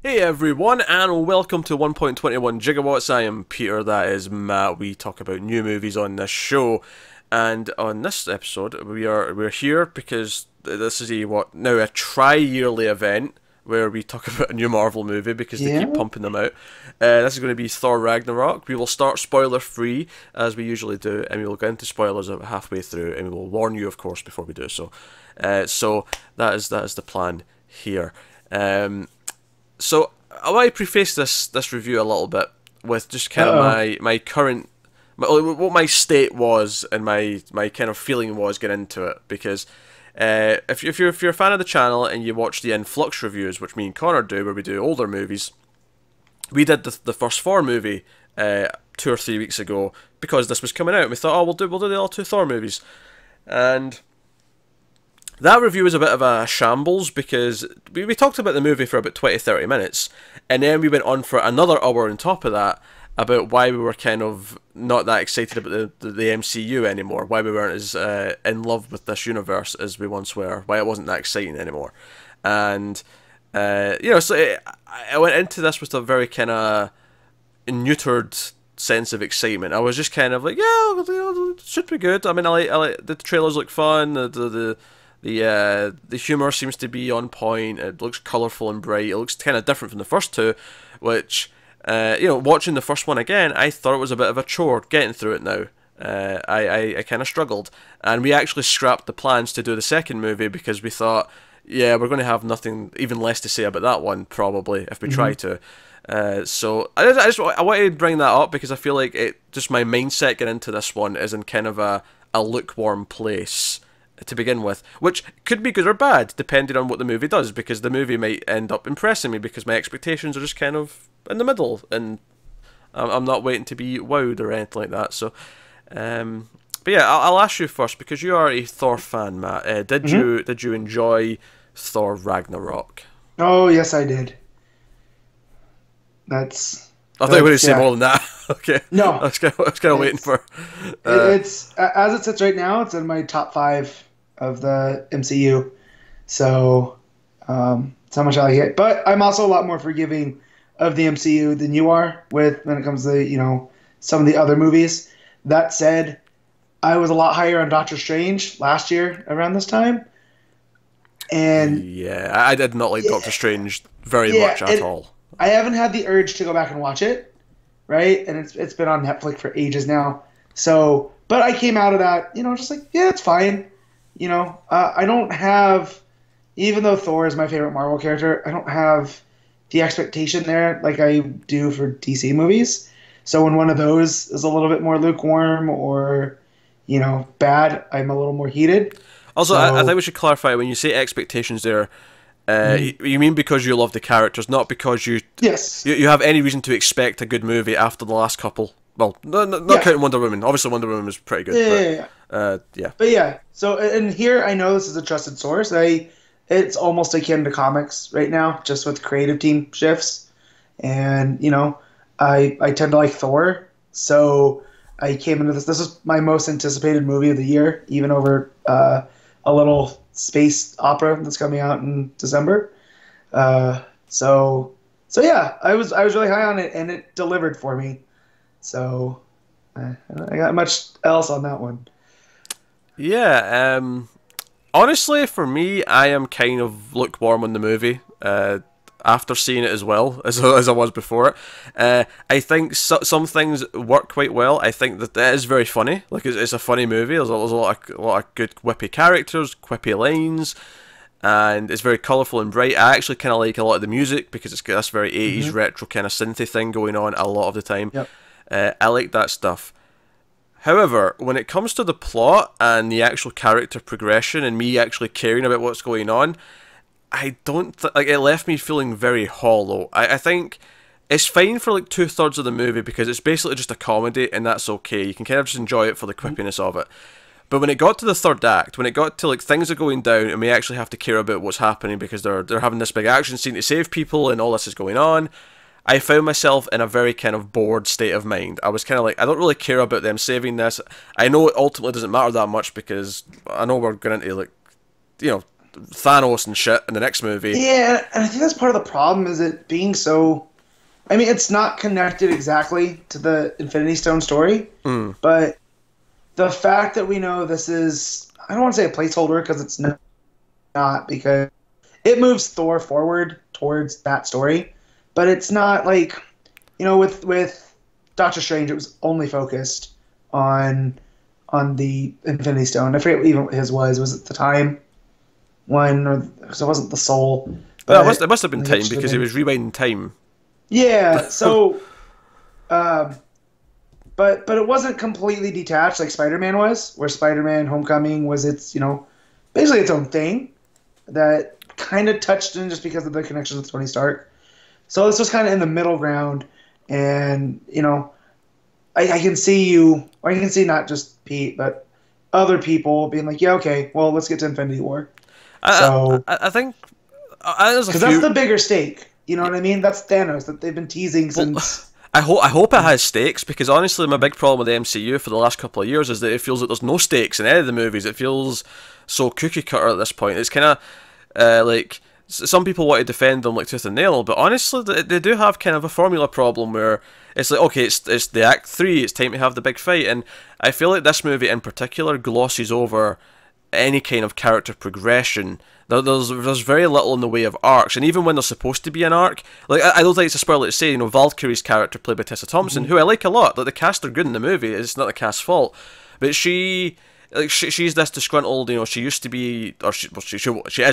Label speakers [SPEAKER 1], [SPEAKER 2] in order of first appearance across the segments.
[SPEAKER 1] Hey everyone, and welcome to 1.21 Gigawatts. I am Peter, that is Matt. We talk about new movies on this show, and on this episode we're here because this is a tri-yearly event where we talk about a new Marvel movie because they keep pumping them out. This is going to be Thor Ragnarock. We will start spoiler free as we usually do, and we will get into spoilers about halfway through, and we will warn you, of course, before we do so. So that is the plan here. So I want to preface this review a little bit with just kind of my current, what my state was and my kind of feeling was getting into it, because if you're a fan of the channel and you watch the Influx reviews, which me and Connor do, where we do older movies, we did the first Thor movie 2 or 3 weeks ago because this was coming out. We thought, we'll do the all 2 Thor movies, and that review was a bit of a shambles because we talked about the movie for about 20-30 minutes, and then we went on for another hour on top of that about why we were kind of not that excited about the MCU anymore, why we weren't as in love with this universe as we once were, why it wasn't that exciting anymore. And, so I went into this with a very kind of neutered sense of excitement. I was just kind of like, yeah, it should be good. I mean, I like the trailers look fun, the humour seems to be on point. It looks colourful and bright. It looks kind of different from the first two, which, watching the first one again, I thought it was a bit of a chore getting through it now. I kind of struggled. And we actually scrapped the plans to do the second movie because we thought, yeah, we're going to have nothing, even less to say about that one, probably, if we try to. So I wanted to bring that up because I feel like just my mindset getting into this one is in kind of a lukewarm place to begin with, which could be good or bad depending on what the movie does, because the movie might end up impressing me because my expectations are just kind of in the middle and I'm not waiting to be wowed or anything like that. So but yeah, I'll ask you first because you are a Thor fan, Matt. Did you enjoy Thor Ragnarok? Oh
[SPEAKER 2] yes, I did.
[SPEAKER 1] I thought you were going to say more than that. Okay.
[SPEAKER 2] No.
[SPEAKER 1] I was kind of waiting for...
[SPEAKER 2] it's as it sits right now, it's in my top 5 of the MCU. So, that's how much I like it. But I'm also a lot more forgiving of the MCU than you are when it comes to, some of the other movies. That said, I was a lot higher on Doctor Strange last year around this time. And
[SPEAKER 1] yeah, I did not like Doctor Strange very much at all.
[SPEAKER 2] I haven't had the urge to go back and watch it, right? And it's been on Netflix for ages now. So, but I came out of that, just like, yeah, it's fine. I don't have, even though Thor is my favorite Marvel character, I don't have the expectation there like I do for DC movies. So when one of those is a little bit more lukewarm or, bad, I'm a little more heated.
[SPEAKER 1] Also, I think we should clarify, when you say expectations there, you mean because you love the characters, not because you have any reason to expect a good movie after the last couple. Well, not counting Wonder Woman. Obviously, Wonder Woman was pretty good. Yeah.
[SPEAKER 2] But yeah, so and here I know this is a trusted source. It's almost akin to comics right now, just with creative team shifts. And I tend to like Thor, so I came into this. This is my most anticipated movie of the year, even over a little space opera that's coming out in December. So yeah, I was really high on it, and it delivered for me. So I got much else on that one.
[SPEAKER 1] Yeah, honestly, for me, I am kind of lukewarm on the movie after seeing it as well as I was before it. I think some things work quite well. I think that it is very funny. Like, it's a funny movie. There's a lot of good quippy characters, quippy lines, and it's very colourful and bright. I actually kind of like a lot of the music because it's got this very 80s retro kind of synthy thing going on a lot of the time.
[SPEAKER 2] Yep.
[SPEAKER 1] I like that stuff. However, when it comes to the plot and the actual character progression and me actually caring about what's going on, I don't it left me feeling very hollow. I think it's fine for like 2/3 of the movie because it's basically just a comedy, and that's okay. You can kind of just enjoy it for the quippiness of it. But when it got to the third act, when it got to like things are going down and we actually have to care about what's happening because they're having this big action scene to save people and all this is going on, I found myself in a very kind of bored state of mind. I was kind of like, I don't really care about them saving this. I know it ultimately doesn't matter that much because I know we're going into like, Thanos and shit in the next movie.
[SPEAKER 2] Yeah, and I think that's part of the problem, is it being so. I mean, it's not connected exactly to the Infinity Stone story, but the fact that we know this is, I don't want to say a placeholder because it's not, because it moves Thor forward towards that story, but it's not like, with Doctor Strange, it was only focused on the Infinity Stone. I forget what even his was. Was it the time one, or because it wasn't the soul?
[SPEAKER 1] Well, it must have been time, because it was rewinding time.
[SPEAKER 2] Yeah, so, but it wasn't completely detached like Spider-Man was, where Spider-Man Homecoming was its, basically its own thing that kind of touched in just because of the connection with Tony Stark. So this was kind of in the middle ground, and, I can see I can see not just Pete, but other people being like, yeah, okay, well, let's get to Infinity War.
[SPEAKER 1] I think,
[SPEAKER 2] because that's the bigger stake. You know what I mean? That's Thanos that they've been teasing since.
[SPEAKER 1] I hope it has stakes, because honestly, my big problem with the MCU for the last couple of years is that it feels like there's no stakes in any of the movies. It feels so cookie cutter at this point. It's kind of like, some people want to defend them like tooth and nail, but honestly, they do have kind of a formula problem where it's like, okay, it's the Act 3, it's time to have the big fight, and I feel like this movie in particular glosses over any kind of character progression. There's very little in the way of arcs, and even when there's supposed to be an arc, like, I don't think it's a spoiler to say, Valkyrie's character played by Tessa Thompson, who I like a lot. Like, the cast are good in the movie, it's not the cast's fault, but she's this disgruntled, she used to be, or she is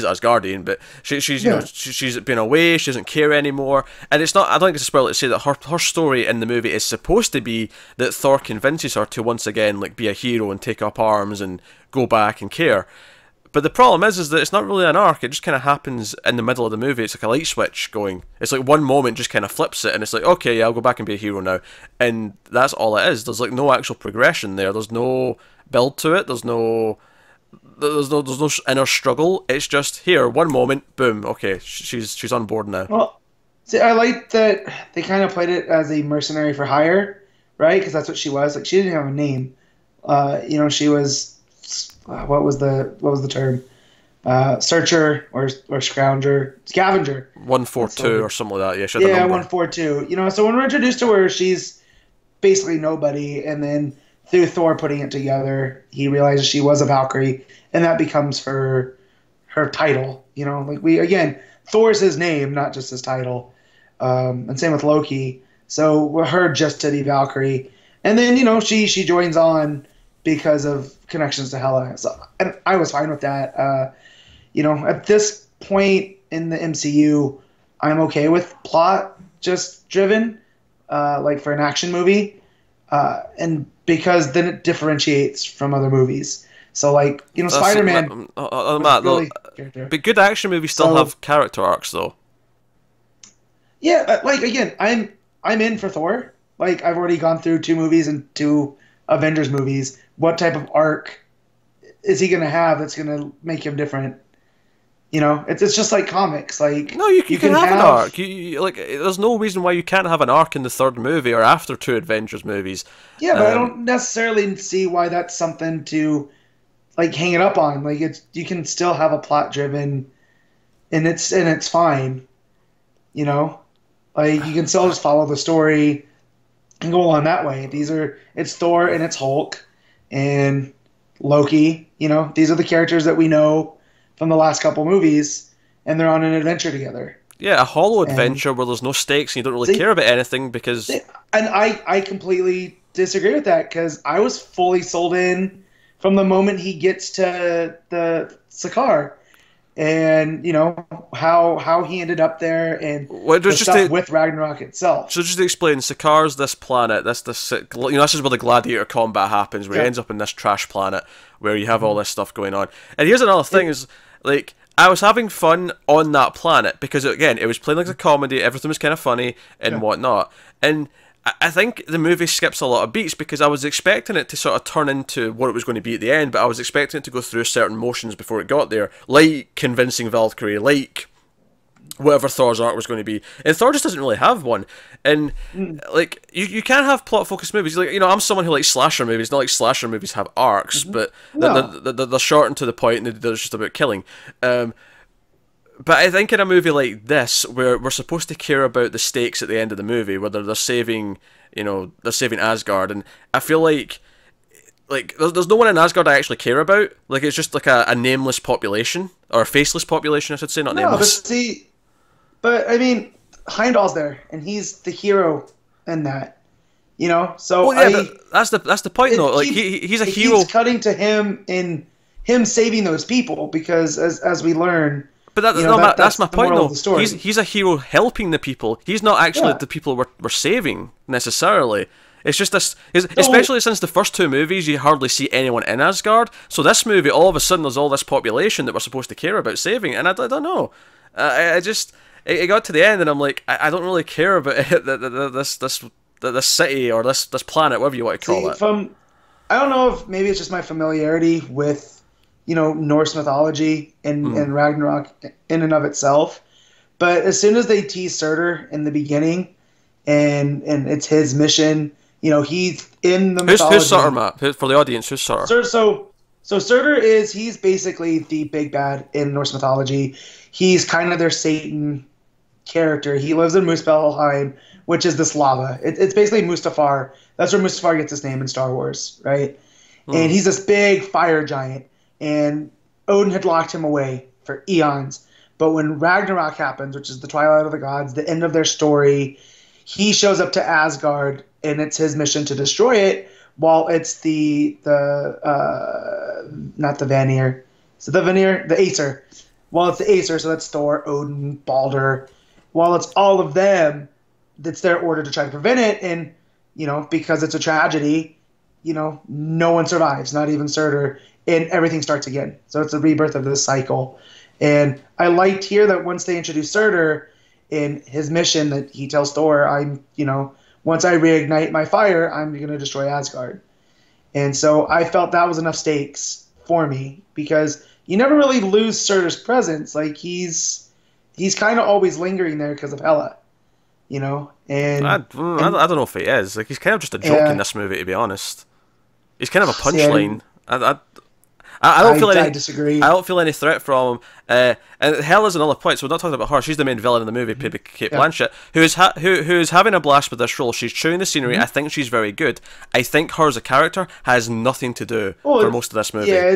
[SPEAKER 1] Asgardian, but she's been away, she doesn't care anymore, and it's not, I don't think it's a spoiler to say that her story in the movie is supposed to be that Thor convinces her to once again, like, be a hero and take up arms and go back and care. But the problem is that it's not really an arc, it just kind of happens in the middle of the movie. It's like a light switch going. It's like one moment just kind of flips it, and it's like, okay, yeah, I'll go back and be a hero now. And that's all it is. There's like no actual progression there. There's no build to it. There's no inner struggle. It's just, here, one moment, boom, okay, she's on board now.
[SPEAKER 2] Well, see, I like that they kind of played it as a mercenary for hire, right? Because that's what she was. Like, she didn't have a name. She was... what was the term? Searcher or scavenger.
[SPEAKER 1] 142 or something like that. Yeah, she
[SPEAKER 2] had 142. So when we're introduced to her, she's basically nobody, and then through Thor putting it together, he realizes she was a Valkyrie, and that becomes her title. Like, Thor's his name, not just his title. And same with Loki. So we're her just to be Valkyrie, and then she joins on because of connections to Hela. So, and I was fine with that. At this point in the MCU, I'm okay with plot just driven, like for an action movie, and because then it differentiates from other movies. So, like, Spider-Man.
[SPEAKER 1] Matt, but good action movies still have character arcs, though.
[SPEAKER 2] Yeah, like, again, I'm in for Thor. Like, I've already gone through 2 movies and 2 Avengers movies. What type of arc is he going to have that's going to make him different? It's just like comics. Like,
[SPEAKER 1] no, you can have an arc. Like, there's no reason why you can't have an arc in the 3rd movie or after 2 Avengers movies.
[SPEAKER 2] Yeah, but I don't necessarily see why that's something to, like, hang it up on. Like, you can still have a plot driven, and it's fine. Like, you can still just follow the story and go on that way. It's Thor and it's Hulk and Loki. These are the characters that we know from the last couple movies, and they're on an adventure together.
[SPEAKER 1] Yeah, a hollow adventure where there's no stakes and you don't really care about anything because...
[SPEAKER 2] And I completely disagree with that, because I was fully sold in from the moment he gets to the Sakaar. And, how he ended up there, and the stuff with Ragnarok itself.
[SPEAKER 1] So just to explain, Sakaar's this planet, this is where the gladiator combat happens, where he ends up in this trash planet, where you have all this stuff going on. And here's another thing, is, like, I was having fun on that planet, because, again, it was playing like a comedy, everything was kind of funny, and whatnot. And I think the movie skips a lot of beats, because I was expecting it to sort of turn into what it was going to be at the end, but I was expecting it to go through certain motions before it got there, like convincing Valkyrie, like whatever Thor's arc was going to be. And Thor just doesn't really have one. And like you can't have plot focused movies. Like, you know, I'm someone who likes slasher movies. Not like slasher movies have arcs, but
[SPEAKER 2] No.
[SPEAKER 1] they're short and to the point, and they're just about killing. But I think in a movie like this, where we're supposed to care about the stakes at the end of the movie, whether they're saving, you know, they're saving Asgard, and I feel like there's no one in Asgard I actually care about. Like, it's just like a nameless population, or a faceless population, I should say, not
[SPEAKER 2] No, but
[SPEAKER 1] nameless.
[SPEAKER 2] see, but I mean, Heimdall's there, and he's the hero in that. You know, so
[SPEAKER 1] Well, yeah, but that's the point though. Like, he's a
[SPEAKER 2] it
[SPEAKER 1] hero.
[SPEAKER 2] keeps cutting to him in him saving those people because as we learn.
[SPEAKER 1] But
[SPEAKER 2] You know,
[SPEAKER 1] that's my
[SPEAKER 2] the
[SPEAKER 1] point,
[SPEAKER 2] moral
[SPEAKER 1] though.
[SPEAKER 2] of the story.
[SPEAKER 1] He's a hero helping the people. He's not actually
[SPEAKER 2] Yeah.
[SPEAKER 1] the people we're saving, necessarily. It's just this... Especially since the first two movies, you hardly see anyone in Asgard. So this movie, all of a sudden, there's all this population that we're supposed to care about saving. And I don't know. I just... It got to the end, and I'm like, I don't really care about it, this city, or this planet, whatever you want to call it.
[SPEAKER 2] I don't know if maybe it's just my familiarity with, you know, Norse mythology and Ragnarok in and of itself. But as soon as they tease Surtur in the beginning, and it's his mission, you know, he's in the mythology.
[SPEAKER 1] Who's Surtur, Matt? For the audience, who's Surtur?
[SPEAKER 2] So Surtur he's basically the big bad in Norse mythology. He's kind of their Satan character. He lives in Muspelheim, which is this lava. It's basically Mustafar. That's where Mustafar gets his name in Star Wars, right? And he's this big fire giant. And Odin had locked him away for eons. But when Ragnarok happens, which is the Twilight of the Gods, the end of their story, he shows up to Asgard, and it's his mission to destroy it, while it's not the Vanir. Is it the Vanir? The Aesir. While it's the Aesir, so that's Thor, Odin, Balder. While it's all of them, it's their order to try to prevent it, and, you know, because it's a tragedy, you know, no one survives, not even Surtur, and everything starts again. So it's a rebirth of this cycle. And I liked here that once they introduced Surtur in his mission that he tells Thor, once I reignite my fire, I'm going to destroy Asgard. And so I felt that was enough stakes for me because you never really lose Surtur's presence. Like, he's kind of always lingering there because of Hela, you know? And
[SPEAKER 1] I don't know if he is. Like, he's kind of just a joke in this movie, to be honest. He's kind of a punchline. I don't feel any.
[SPEAKER 2] I disagree.
[SPEAKER 1] I don't feel any threat from him. And Hela's another point. So we're not talking about her. She's the main villain in the movie, played by Cate Blanchett, who is having a blast with this role. She's chewing the scenery. I think she's very good. I think her as a character has nothing to do for most of this movie.
[SPEAKER 2] Yeah,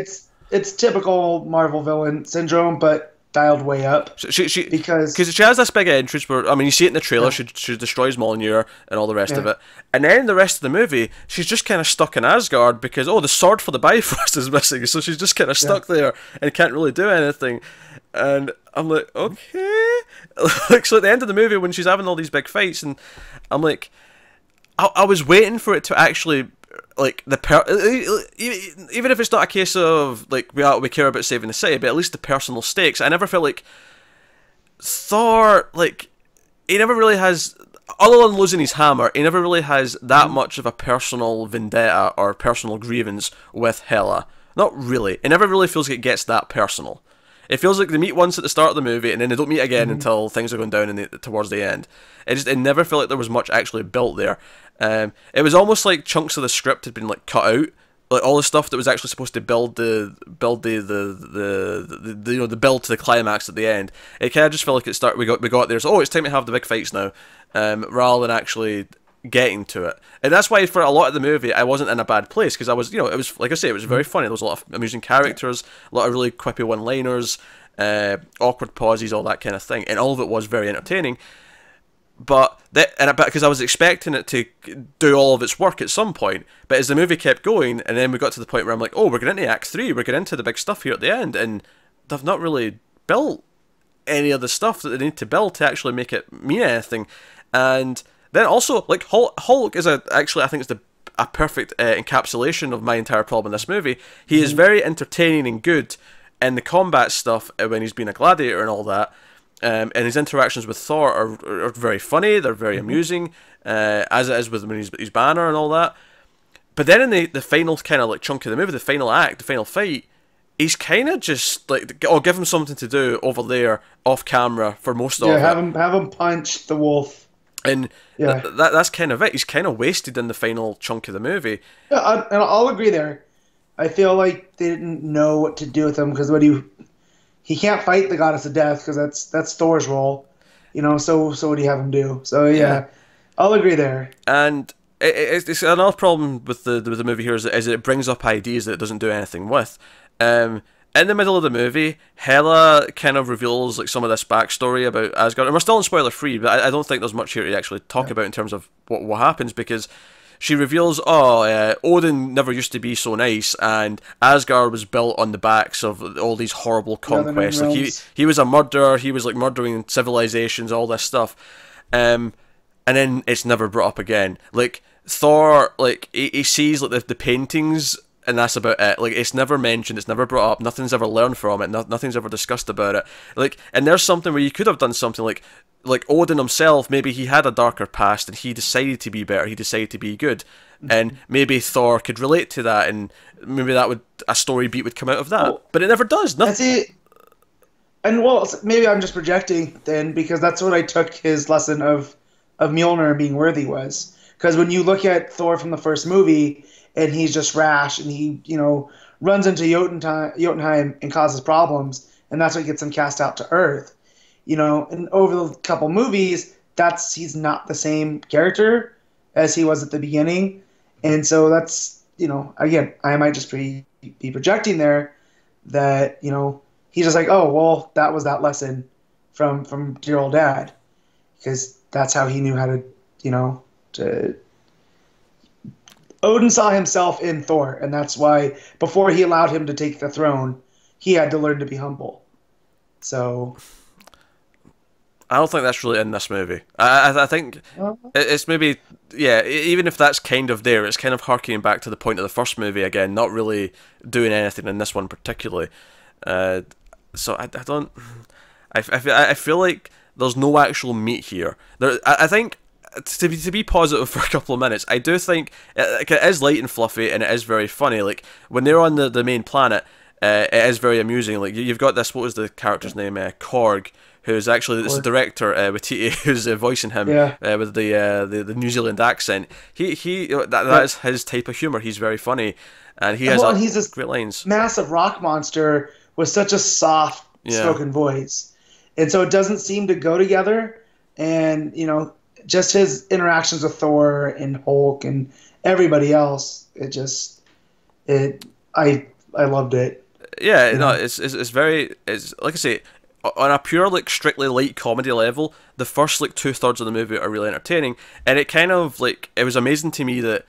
[SPEAKER 2] it's typical Marvel villain syndrome, but dialed way up. Because
[SPEAKER 1] she has this big entrance where, I mean, you see it in the trailer. She destroys Mjolnir and all the rest of it, and then the rest of the movie, she's just kind of stuck in Asgard because the sword for the Bifrost is missing, so she's just kind of stuck there and can't really do anything. And I'm like, okay, like, so at the end of the movie when she's having all these big fights, and I'm like, I was waiting for it to actually, like, even if it's not a case of like we care about saving the city, but at least the personal stakes. I never felt like Thor, like, he never really has, other than losing his hammer, he never really has that much of a personal vendetta or personal grievance with Hela. Not really. It never really feels like it gets that personal. It feels like they meet once at the start of the movie, and then they don't meet again until things are going down towards the end. It never felt like there was much actually built there. It was almost like chunks of the script had been like cut out, like all the stuff that was actually supposed to build the build to the climax at the end. It kind of just felt like we got there. So, it's time to have the big fights now, rather than actually getting to it. And that's why for a lot of the movie I wasn't in a bad place, because I was, it was, like I say, it was very funny. There was a lot of amusing characters, a lot of really quippy one-liners, awkward pauses, all that kind of thing, and all of it was very entertaining. But because I was expecting it to do all of its work at some point, but as the movie kept going, and then we got to the point where I'm like, we're getting into Act 3, we're getting into the big stuff here at the end, and they've not really built any of the stuff that they need to build to actually make it mean anything. And then also, like, Hulk is actually, I think it's a perfect encapsulation of my entire problem in this movie. He is very entertaining and good in the combat stuff when he's being a gladiator and all that. And his interactions with Thor are very funny, they're very amusing, as it is with when he's Banner and all that. But then in the final kind of like chunk of the movie, the final act, the final fight, he's kind of just like, oh, give him something to do over there off camera for most of
[SPEAKER 2] Yeah,
[SPEAKER 1] it.
[SPEAKER 2] have him punch the wolf.
[SPEAKER 1] And
[SPEAKER 2] Yeah,
[SPEAKER 1] that's kind of it. He's kind of wasted in the final chunk of the movie.
[SPEAKER 2] yeah, and I'll agree there. I feel like they didn't know what to do with him because he can't fight the goddess of death because that's Thor's role, you know. So what do you have him do? So yeah, I'll agree there.
[SPEAKER 1] And it's another problem with the movie here is that it brings up ideas that it doesn't do anything with. In the middle of the movie, Hela kind of reveals like some of this backstory about Asgard, and we're still in spoiler free, but I don't think there's much here to actually talk about in terms of what happens, because she reveals, Odin never used to be so nice, and Asgard was built on the backs of all these horrible conquests. Like he was a murderer, he was like murdering civilizations, all this stuff, and then it's never brought up again. Like Thor, like he sees like the paintings. And that's about it. Like, it's never mentioned, it's never brought up, nothing's ever learned from it, nothing's ever discussed about it. Like, and there's something where you could have done something like Odin himself, maybe he had a darker past and he decided to be better, he decided to be good. And maybe Thor could relate to that, and maybe a story beat would come out of that. Oh, but it never does. Nothing.
[SPEAKER 2] And well, maybe I'm just projecting then, because that's what I took his lesson of Mjolnir being worthy was. Because when you look at Thor from the first movie, and he's just rash, and he, runs into Jotunheim and causes problems, and that's what gets him cast out to Earth. And over the couple movies, he's not the same character as he was at the beginning, and so that's, again, I might just be projecting there that, he's just like, oh, well, that was that lesson from dear old dad, because that's how he knew how to Odin saw himself in Thor, and that's why before he allowed him to take the throne, he had to learn to be humble. So
[SPEAKER 1] I don't think that's really in this movie. I think it's maybe, even if that's kind of there, it's kind of harkening back to the point of the first movie again, not really doing anything in this one particularly. So I don't... I feel like there's no actual meat here. I think... To be positive for a couple of minutes, I do think it is light and fluffy, and it is very funny. Like, when they're on the main planet, it is very amusing. Like, you've got this, what was the character's name? Korg, who's actually this director, Waititi, who's voicing him with the New Zealand accent. That is his type of humor. He's very funny, and he's this great lines.
[SPEAKER 2] Massive rock monster with such a soft spoken voice, and so it doesn't seem to go together. And just his interactions with Thor and Hulk and everybody else, I loved it.
[SPEAKER 1] Yeah, no, it's like I say, on a pure like strictly light comedy level, the first like 2/3 of the movie are really entertaining, and it was amazing to me that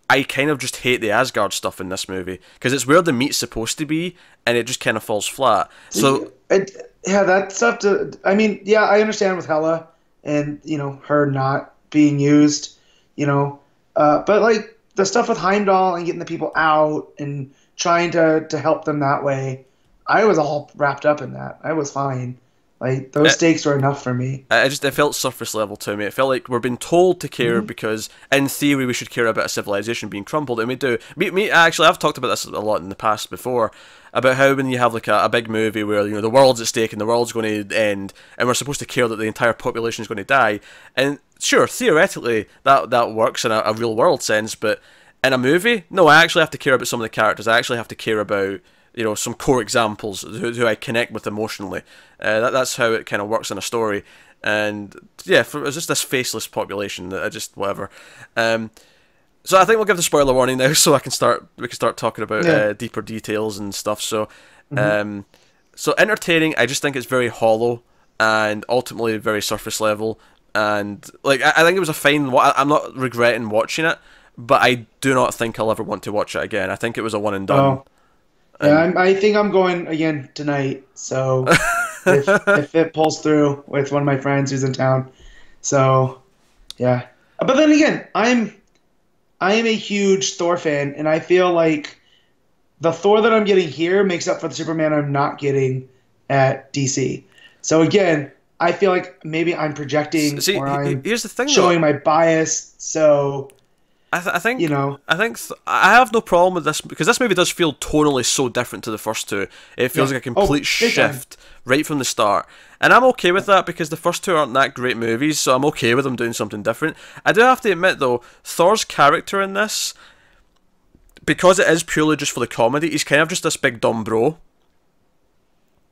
[SPEAKER 1] I kind of just hate the Asgard stuff in this movie, because it's where the meat's supposed to be, and it just kind of falls flat. So
[SPEAKER 2] that stuff. I understand with Hela. And her not being used, but like the stuff with Heimdall and getting the people out and trying to help them that way, I was all wrapped up in that. I was fine. Like, those stakes were enough for me.
[SPEAKER 1] It felt surface level to me. It felt like we're being told to care because, in theory, we should care about a civilization being crumbled, and we do. Actually, I've talked about this a lot in the past before, about how when you have like a big movie where the world's at stake and the world's going to end, and we're supposed to care that the entire population is going to die, and sure, theoretically that works in a real world sense, but in a movie, no, I actually have to care about some of the characters. I actually have to care about some core examples who I connect with emotionally. That's how it kind of works in a story, and it's just this faceless population that I just whatever. So I think we'll give the spoiler warning now, so we can start talking about deeper details and stuff. So, so entertaining. I just think it's very hollow and ultimately very surface level. And like I think it was a fine. I'm not regretting watching it, but I do not think I'll ever want to watch it again. I think it was a one and done.
[SPEAKER 2] Oh. Yeah, I think I'm going again tonight. So if it pulls through with one of my friends who's in town, so yeah. But then again, I am a huge Thor fan, and I feel like the Thor that I'm getting here makes up for the Superman I'm not getting at DC. So again, I feel like maybe I'm projecting, or I'm
[SPEAKER 1] here's the thing,
[SPEAKER 2] showing my bias. So
[SPEAKER 1] I think
[SPEAKER 2] You know,
[SPEAKER 1] I have no problem with this because this movie does feel tonally so different to the first two. It feels
[SPEAKER 2] yeah.
[SPEAKER 1] like a
[SPEAKER 2] Oh,
[SPEAKER 1] complete
[SPEAKER 2] big time.
[SPEAKER 1] shift right from the start, and I'm okay with that because the first two aren't that great movies, so I'm okay with them doing something different. I do have to admit though, Thor's character in this, because it is purely just for the comedy, he's kind of just this big dumb bro.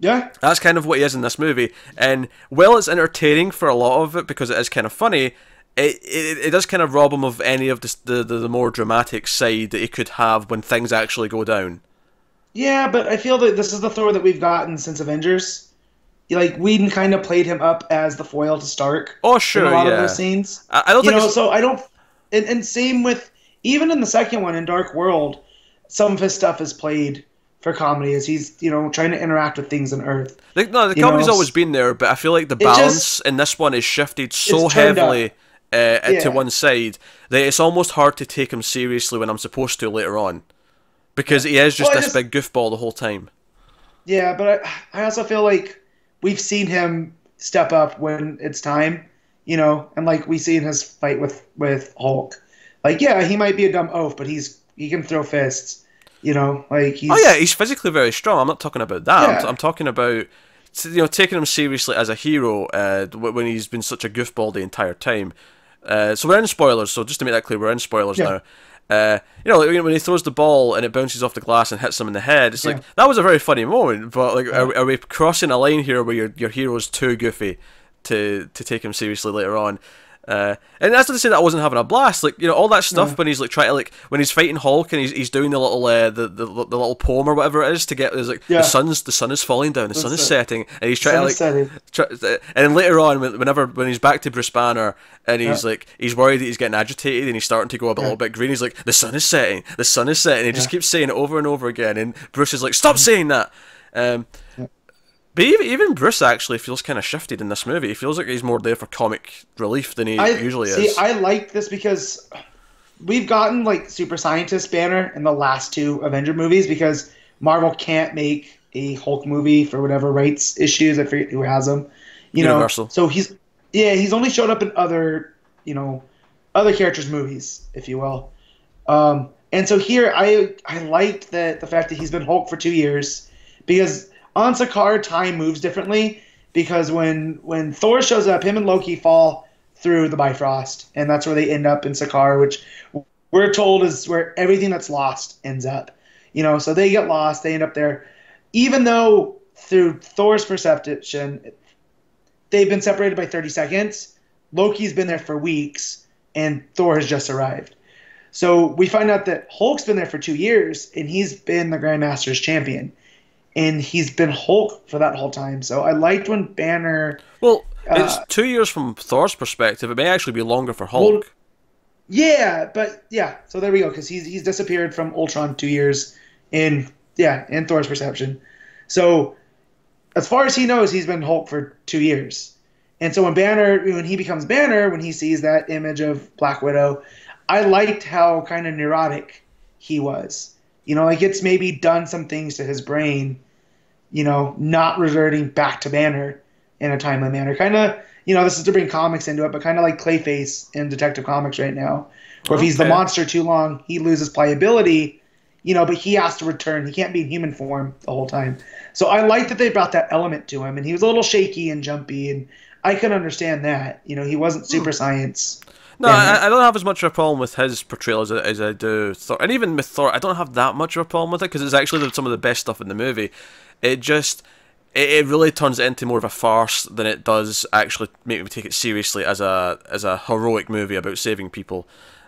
[SPEAKER 2] Yeah.
[SPEAKER 1] That's kind of what he is in this movie, and while it's entertaining for a lot of it because it is kind of funny, it does kind of rob him of any of the more dramatic side that he could have when things actually go down.
[SPEAKER 2] Yeah, but I feel that this is the Thor that we've gotten since Avengers. Like Whedon kind of played him up as the foil to Stark
[SPEAKER 1] Oh,
[SPEAKER 2] in
[SPEAKER 1] sure,
[SPEAKER 2] a lot of
[SPEAKER 1] yeah.
[SPEAKER 2] those scenes.
[SPEAKER 1] I don't
[SPEAKER 2] You
[SPEAKER 1] think
[SPEAKER 2] know,
[SPEAKER 1] it's...
[SPEAKER 2] so I don't. And same with even in the second one in Dark World, some of his stuff is played for comedy as he's trying to interact with things on Earth.
[SPEAKER 1] No, the
[SPEAKER 2] You
[SPEAKER 1] comedy's
[SPEAKER 2] know,
[SPEAKER 1] always been there, but I feel like the
[SPEAKER 2] it just
[SPEAKER 1] balance in this one is shifted so
[SPEAKER 2] it's turned up.
[SPEAKER 1] heavily to
[SPEAKER 2] Yeah.
[SPEAKER 1] one side that it's almost hard to take him seriously when I'm supposed to later on. Because he is just
[SPEAKER 2] Well, I
[SPEAKER 1] this big goofball the whole time.
[SPEAKER 2] Yeah, but I also feel like we've seen him step up when it's time, and like we see in his fight with Hulk. Like, yeah, he might be a dumb oaf, but he can throw fists, like he's.
[SPEAKER 1] Oh yeah, he's physically very strong. I'm not talking about that.
[SPEAKER 2] Yeah.
[SPEAKER 1] I'm talking about taking him seriously as a hero when he's been such a goofball the entire time. So we're in spoilers. So just to make that clear, we're in spoilers
[SPEAKER 2] Yeah.
[SPEAKER 1] now. Like when he throws the ball and it bounces off the glass and hits him in the head, it's
[SPEAKER 2] Yeah.
[SPEAKER 1] like that was a very funny moment. But like, are we crossing a line here where your hero's too goofy to take him seriously later on? And that's not to say that I wasn't having a blast. Like all that stuff when he's like trying to when he's fighting Hulk and he's doing the little the little poem or whatever it is to get there's like
[SPEAKER 2] Yeah.
[SPEAKER 1] the sun is falling down, the sun is setting, and he's trying to
[SPEAKER 2] Setting.
[SPEAKER 1] and then later on when he's back to Bruce Banner and he's he's worried that he's getting agitated and he's starting to go a little bit green. He's like, the sun is setting, the sun is setting. He just keeps saying it over and over again, and Bruce is like, stop saying that. But even Bruce actually feels kind of shifted in this movie. He feels like he's more there for comic relief than he usually is.
[SPEAKER 2] I like this because we've gotten like Super Scientist Banner in the last two Avenger movies because Marvel can't make a Hulk movie for whatever rights issues. I forget who has them.
[SPEAKER 1] Universal.
[SPEAKER 2] So he's only showed up in other other characters' movies, if you will. And so here I liked the fact that he's been Hulk for 2 years because on Sakaar, time moves differently because when Thor shows up, him and Loki fall through the Bifrost, and that's where they end up in Sakaar, which we're told is where everything that's lost ends up. So they get lost, they end up there. Even though through Thor's perception, they've been separated by 30 seconds, Loki's been there for weeks, and Thor has just arrived. So we find out that Hulk's been there for 2 years, and he's been the Grandmaster's champion. And he's been Hulk for that whole time. So I liked when Banner...
[SPEAKER 1] Well, it's 2 years from Thor's perspective. It may actually be longer for Hulk.
[SPEAKER 2] Well, yeah, but yeah. So there we go, because he's disappeared from Ultron 2 years in Thor's perception. So as far as he knows, he's been Hulk for 2 years. And so when he becomes Banner, when he sees that image of Black Widow, I liked how kind of neurotic he was. Like it's maybe done some things to his brain, not reverting back to Banner in a timely manner. Kind of, this is to bring comics into it, but kind of like Clayface in Detective Comics right now. Or if he's the monster too long, he loses pliability, but he has to return. He can't be in human form the whole time. So I like that they brought that element to him, and he was a little shaky and jumpy, and I can understand that. He wasn't super science.
[SPEAKER 1] No, I don't have as much of a problem with his portrayal as I do Thor. And even with Thor, I don't have that much of a problem with it because it's actually some of the best stuff in the movie. It really turns it into more of a farce than it does actually make me take it seriously as a heroic movie about saving people.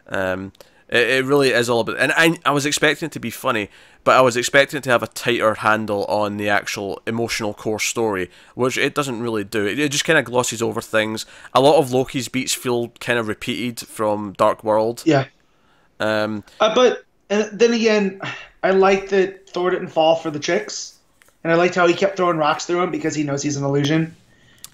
[SPEAKER 1] It really is all about... And I was expecting it to be funny, but I was expecting it to have a tighter handle on the actual emotional core story, which it doesn't really do. It just kind of glosses over things. A lot of Loki's beats feel kind of repeated from Dark World.
[SPEAKER 2] Yeah. But then again, I like that Thor didn't fall for the tricks, and I liked how he kept throwing rocks through him because he knows he's an illusion.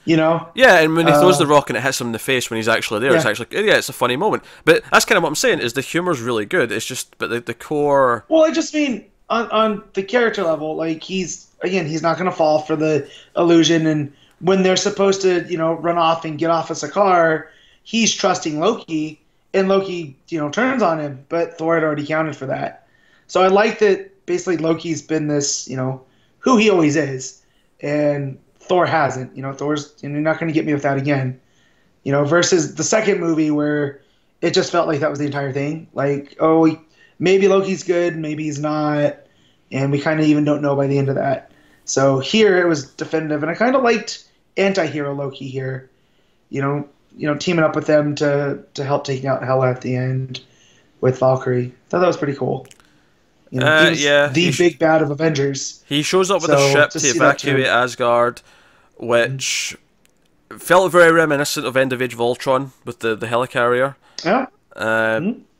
[SPEAKER 1] Yeah, and when he throws the rock and it hits him in the face when he's actually there, it's a funny moment. But that's kind of what I'm saying, is the humor's really good. It's just, but the core...
[SPEAKER 2] Well, I just mean, on the character level, like, he's not going to fall for the illusion, and when they're supposed to, run off and get off of Sakaar, he's trusting Loki, and Loki, turns on him, but Thor had already counted for that. So I like that basically Loki's been this, who he always is, and Thor hasn't. Thor's, you're not going to get me with that again. Versus the second movie where it just felt like that was the entire thing. Like, oh, maybe Loki's good, maybe he's not, and we kind of even don't know by the end of that. So here it was definitive, and I kind of liked anti-hero Loki here. Teaming up with them to help taking out Hela at the end with Valkyrie. I thought that was pretty cool. He was the big bad of Avengers.
[SPEAKER 1] He shows up with a ship to evacuate Asgard, which felt very reminiscent of End of Age of Ultron with the helicarrier.
[SPEAKER 2] Yeah.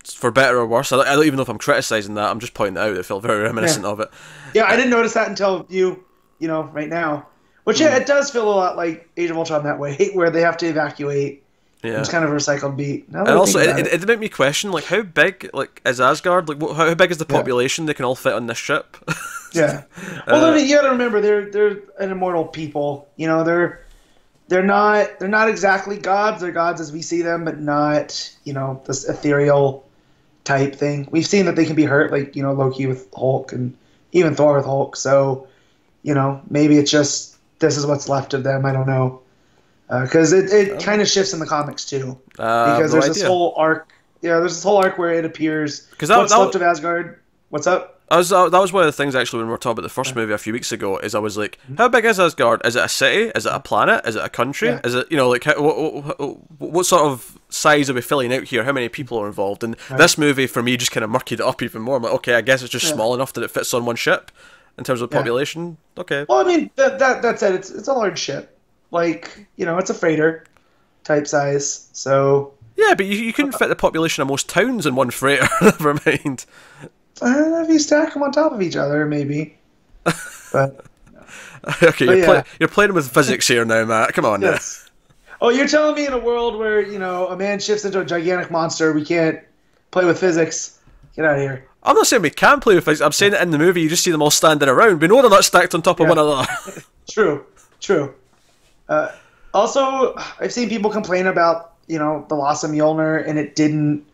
[SPEAKER 1] For better or worse. I don't even know if I'm criticizing that. I'm just pointing out it felt very reminiscent of it.
[SPEAKER 2] Yeah, I didn't notice that until you right now. Which, it does feel a lot like Age of Ultron that way, where they have to evacuate. Yeah. It's kind of a recycled beat.
[SPEAKER 1] And also, it made me question, like, how big, like, is Asgard? Like, how big is the population they can all fit on this ship?
[SPEAKER 2] Yeah. Well, I mean, you gotta remember, they're an immortal people. They're not exactly gods. They're gods as we see them, but not, this ethereal type thing. We've seen that they can be hurt, like, Loki with Hulk and even Thor with Hulk. So, maybe it's just this is what's left of them. I don't know. Because it kind of shifts in the comics too, because there's this whole arc. Yeah, there's this whole arc where it appears what's left of Asgard. What's up?
[SPEAKER 1] That was one of the things actually when we were talking about the first movie a few weeks ago. Is I was like, how big is Asgard? Is it a city? Is it a planet? Is it a country? Yeah. Is it like what sort of size are we filling out here? How many people are involved? And this movie for me just kind of murkied it up even more. I'm like, okay, I guess it's just small enough that it fits on one ship in terms of population. Okay.
[SPEAKER 2] Well, I mean that said, it's a large ship. Like, it's a freighter type size, so...
[SPEAKER 1] Yeah, but you couldn't fit the population of most towns in one freighter, never mind.
[SPEAKER 2] If you stack them on top of each other, maybe. But...
[SPEAKER 1] Okay, you're playing with physics here now, Matt. Come on,
[SPEAKER 2] yes. Oh, you're telling me in a world where, a man shifts into a gigantic monster, we can't play with physics? Get out of here.
[SPEAKER 1] I'm not saying we can't play with physics. I'm saying that in the movie you just see them all standing around. We know they're not stacked on top of one another.
[SPEAKER 2] True. Also, I've seen people complain about the loss of Mjolnir, and it didn't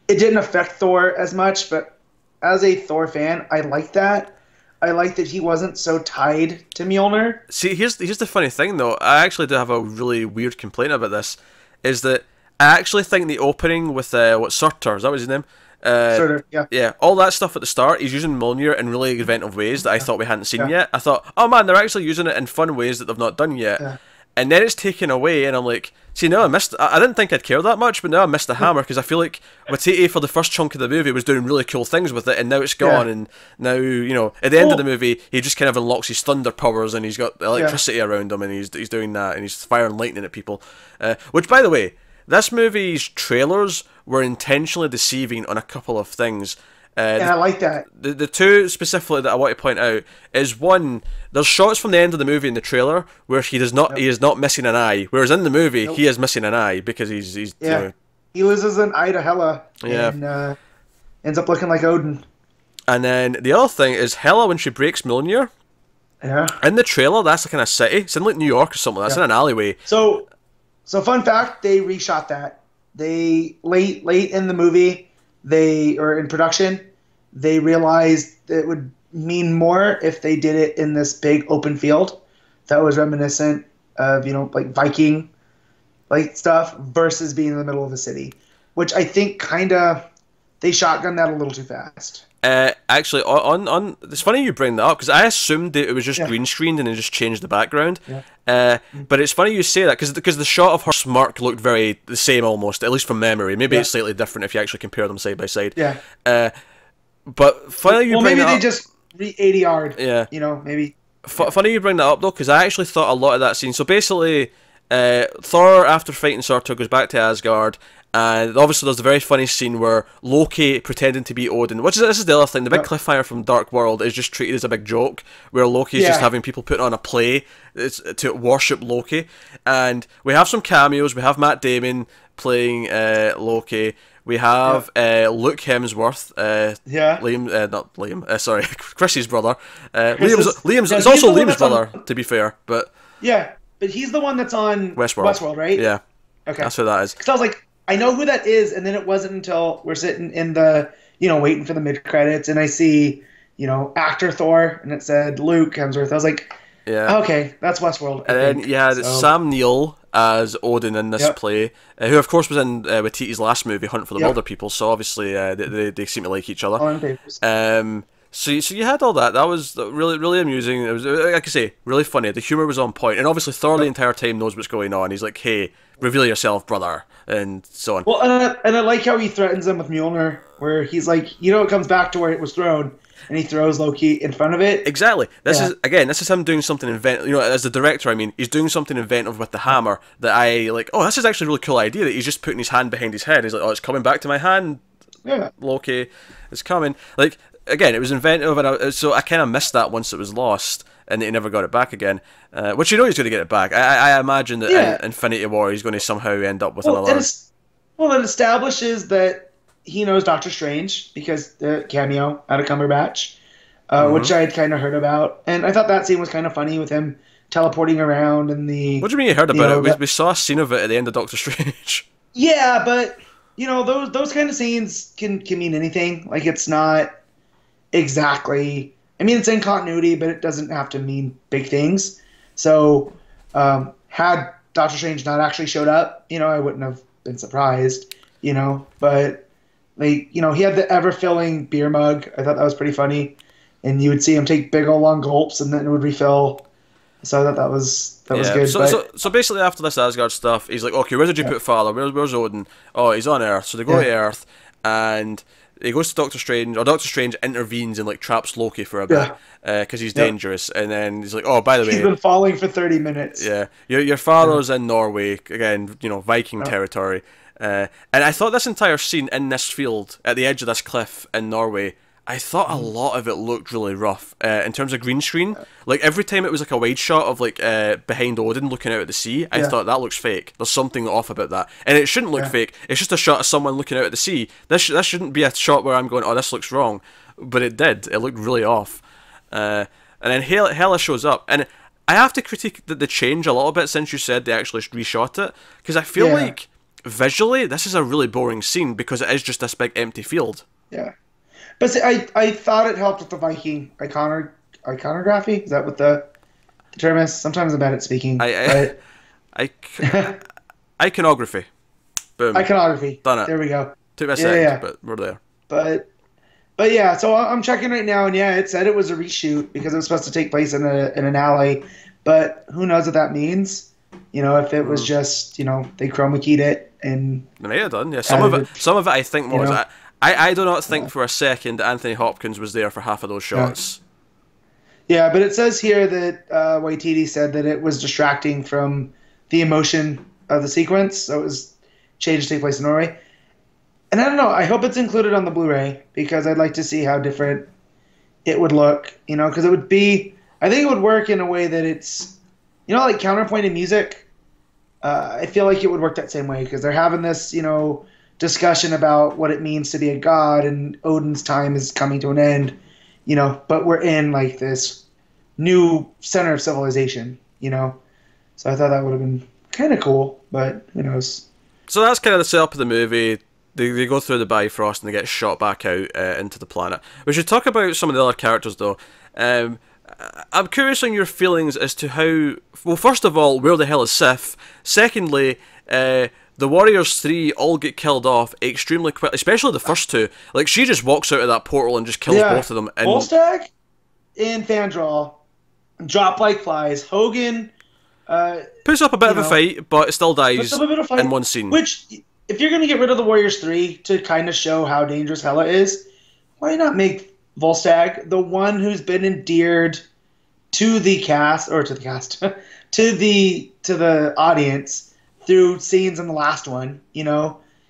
[SPEAKER 2] affect Thor as much. But as a Thor fan, I like that. I like that he wasn't so tied to Mjolnir.
[SPEAKER 1] See, here's the funny thing though. I actually do have a really weird complaint about this. Is that I actually think the opening with Surtur, is that what his name?
[SPEAKER 2] Surtur, yeah.
[SPEAKER 1] Yeah, all that stuff at the start, he's using Mjolnir in really inventive ways that I thought we hadn't seen yet. I thought, oh man, they're actually using it in fun ways that they've not done yet. Yeah. And then it's taken away, and I'm like, see, now I didn't think I'd care that much, but now I missed the hammer, because I feel like Waititi, for the first chunk of the movie, was doing really cool things with it, and now it's gone, and now, at the end of the movie, he just kind of unlocks his thunder powers, and he's got electricity around him, and he's doing that, and he's firing lightning at people. Which, by the way, this movie's trailers were intentionally deceiving on a couple of things.
[SPEAKER 2] I like that.
[SPEAKER 1] The two specifically that I want to point out is, one, there's shots from the end of the movie in the trailer where he is not missing an eye, whereas in the movie he is missing an eye because he's
[SPEAKER 2] he loses an eye to Hela and ends up looking like Odin.
[SPEAKER 1] And then the other thing is Hela, when she breaks Mjolnir.
[SPEAKER 2] Yeah.
[SPEAKER 1] In the trailer, that's like in a city. It's in like New York or something. That's in an alleyway.
[SPEAKER 2] So fun fact, they reshot that. They late in the movie, in production, they realized it would mean more if they did it in this big open field that was reminiscent of, like Viking like stuff versus being in the middle of a city, which I think they shotgunned that a little too fast.
[SPEAKER 1] Actually, it's funny you bring that up, because I assumed that it was just green screened and they just changed the background. Yeah. But it's funny you say that, because the shot of her smirk looked very the same almost, at least from memory. Maybe it's slightly different if you actually compare them side by side.
[SPEAKER 2] Yeah.
[SPEAKER 1] But funny you bring
[SPEAKER 2] maybe
[SPEAKER 1] that
[SPEAKER 2] they
[SPEAKER 1] up.
[SPEAKER 2] Just re-80
[SPEAKER 1] Yeah.
[SPEAKER 2] Maybe.
[SPEAKER 1] Funny you bring that up though, because I actually thought a lot of that scene. So basically, Thor, after fighting Surtur, goes back to Asgard. And obviously there's a very funny scene where Loki pretending to be Odin, this is the other thing, the big cliffhanger from Dark World is just treated as a big joke, where Loki is just having people put on a play to worship Loki. And we have some cameos, we have Matt Damon playing Loki, we have Luke Hemsworth, not Liam, sorry, Chrissy's brother. Liam's it's also Liam's brother, to be fair, but...
[SPEAKER 2] Yeah, but he's the one that's on Westworld, right?
[SPEAKER 1] Yeah.
[SPEAKER 2] Okay.
[SPEAKER 1] That's who that is.
[SPEAKER 2] Because I was like, I know who that is, and then it wasn't until we're sitting in the, waiting for the mid credits, and I see, actor Thor, and it said Luke Hemsworth. I was like,
[SPEAKER 1] Yeah.
[SPEAKER 2] okay, that's Westworld.
[SPEAKER 1] And then you had Sam Neill as Odin in this play, who of course was in Waititi's last movie, Hunt for the Wilder People. So obviously they seem to like each other. So you had all that. That was really amusing. It was, like I say, really funny. The humor was on point, and obviously Thor the entire time knows what's going on. He's like, "Hey, reveal yourself, brother," and so on.
[SPEAKER 2] Well, and I like how he threatens him with Mjolnir, where he's like, it comes back to where it was thrown, and he throws Loki in front of it.
[SPEAKER 1] Exactly. This is him doing something inventive. As the director, I mean, he's doing something inventive with the hammer that I like. Oh, this is actually a really cool idea that he's just putting his hand behind his head. He's like, "Oh, it's coming back to my hand."
[SPEAKER 2] Yeah.
[SPEAKER 1] Loki, it's coming. Like. Again, it was inventive, and so I kind of missed that once it was lost, and he never got it back again. Which he's going to get it back. I imagine that in Infinity War he's going to somehow end up with another.
[SPEAKER 2] It establishes that he knows Doctor Strange because the cameo out of Cumberbatch, which I had kind of heard about, and I thought that scene was kind of funny with him teleporting around and the.
[SPEAKER 1] What do you mean you heard about it? We saw a scene of it at the end of Doctor Strange.
[SPEAKER 2] Yeah, but those kind of scenes can mean anything. Like it's not. Exactly. I mean, it's in continuity, but it doesn't have to mean big things. So, had Doctor Strange not actually showed up, I wouldn't have been surprised, But, he had the ever-filling beer mug. I thought that was pretty funny. And you would see him take big old long gulps, and then it would refill. So I thought that was good.
[SPEAKER 1] So basically, after this Asgard stuff, he's like, okay, where did you put Father? Where's Odin? Oh, he's on Earth. So they go to Earth, and he goes to Doctor Strange, or Doctor Strange intervenes and like traps Loki for a bit because he's dangerous, and then he's like, "Oh, by the way,
[SPEAKER 2] he's been falling for 30 minutes."
[SPEAKER 1] Yeah, your father's in Norway again, Viking territory, and I thought this entire scene in this field at the edge of this cliff in Norway, I thought a lot of it looked really rough in terms of green screen. Like every time it was like a wide shot of like behind Odin looking out at the sea, I thought that looks fake. There's something off about that, and it shouldn't look fake. It's just a shot of someone looking out at the sea. This shouldn't be a shot where I'm going, oh, this looks wrong, but it did. It looked really off. And then Hela shows up, and I have to critique the change a little bit since you said they actually reshot it, because I feel like visually this is a really boring scene because it is just this big empty field.
[SPEAKER 2] Yeah. But see, I thought it helped with the Viking iconography. Is that what the term is? Sometimes I'm bad at speaking.
[SPEAKER 1] Iconography. Boom.
[SPEAKER 2] Iconography.
[SPEAKER 1] Done it.
[SPEAKER 2] There we go.
[SPEAKER 1] Took me a second, but we're there.
[SPEAKER 2] But yeah, so I'm checking right now, and it said it was a reshoot because it was supposed to take place in an alley. But who knows what that means? If it was just they chroma keyed it and
[SPEAKER 1] they may have done. Yeah, some of it I think was. I do not think for a second that Anthony Hopkins was there for half of those shots.
[SPEAKER 2] Yeah, but it says here that Waititi said that it was distracting from the emotion of the sequence, so it was changed to take place in Norway. And I don't know, I hope it's included on the Blu-ray, because I'd like to see how different it would look, because it would be, I think it would work in a way that it's, like counterpoint in music. I feel like it would work that same way, because they're having this, discussion about what it means to be a god, and Odin's time is coming to an end, but we're in like this new center of civilization, so I thought that would have been kind of cool, but who knows.
[SPEAKER 1] So that's kind of the setup of the movie. They go through the Bifrost and they get shot back out into the planet. We should talk about some of the other characters though. I'm curious on your feelings as to how, well, first of all, where the hell is Sif? Secondly, the Warriors 3 all get killed off extremely quick, especially the first two. Like, she just walks out of that portal and just kills both of them. And
[SPEAKER 2] Volstagg and Fandral drop like flies. Hogan
[SPEAKER 1] puts up a bit of a fight, but it still dies in one scene.
[SPEAKER 2] Which, if you're going to get rid of the Warriors 3 to kind of show how dangerous Hela is, why not make Volstagg the one who's been endeared to the cast, or to the cast, to the audience through scenes in the last one,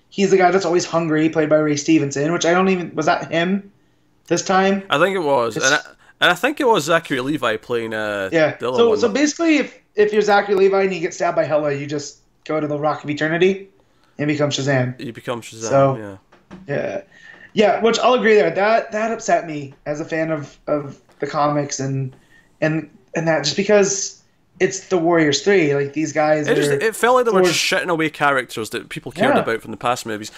[SPEAKER 2] He's the guy that's always hungry, played by Ray Stevenson, which I don't even... Was that him this time?
[SPEAKER 1] I think it was. And I think it was Zachary Levi playing the other one.
[SPEAKER 2] So basically, if you're Zachary Levi and you get stabbed by Hela, you just go to the Rock of Eternity and become Shazam.
[SPEAKER 1] You become Shazam,
[SPEAKER 2] Yeah, which I'll agree there. That upset me as a fan of the comics and that, just because it's the Warriors 3. Like these guys are
[SPEAKER 1] it felt like they were
[SPEAKER 2] Thor's,
[SPEAKER 1] just shitting away characters that people cared
[SPEAKER 2] yeah,
[SPEAKER 1] about from the past movies,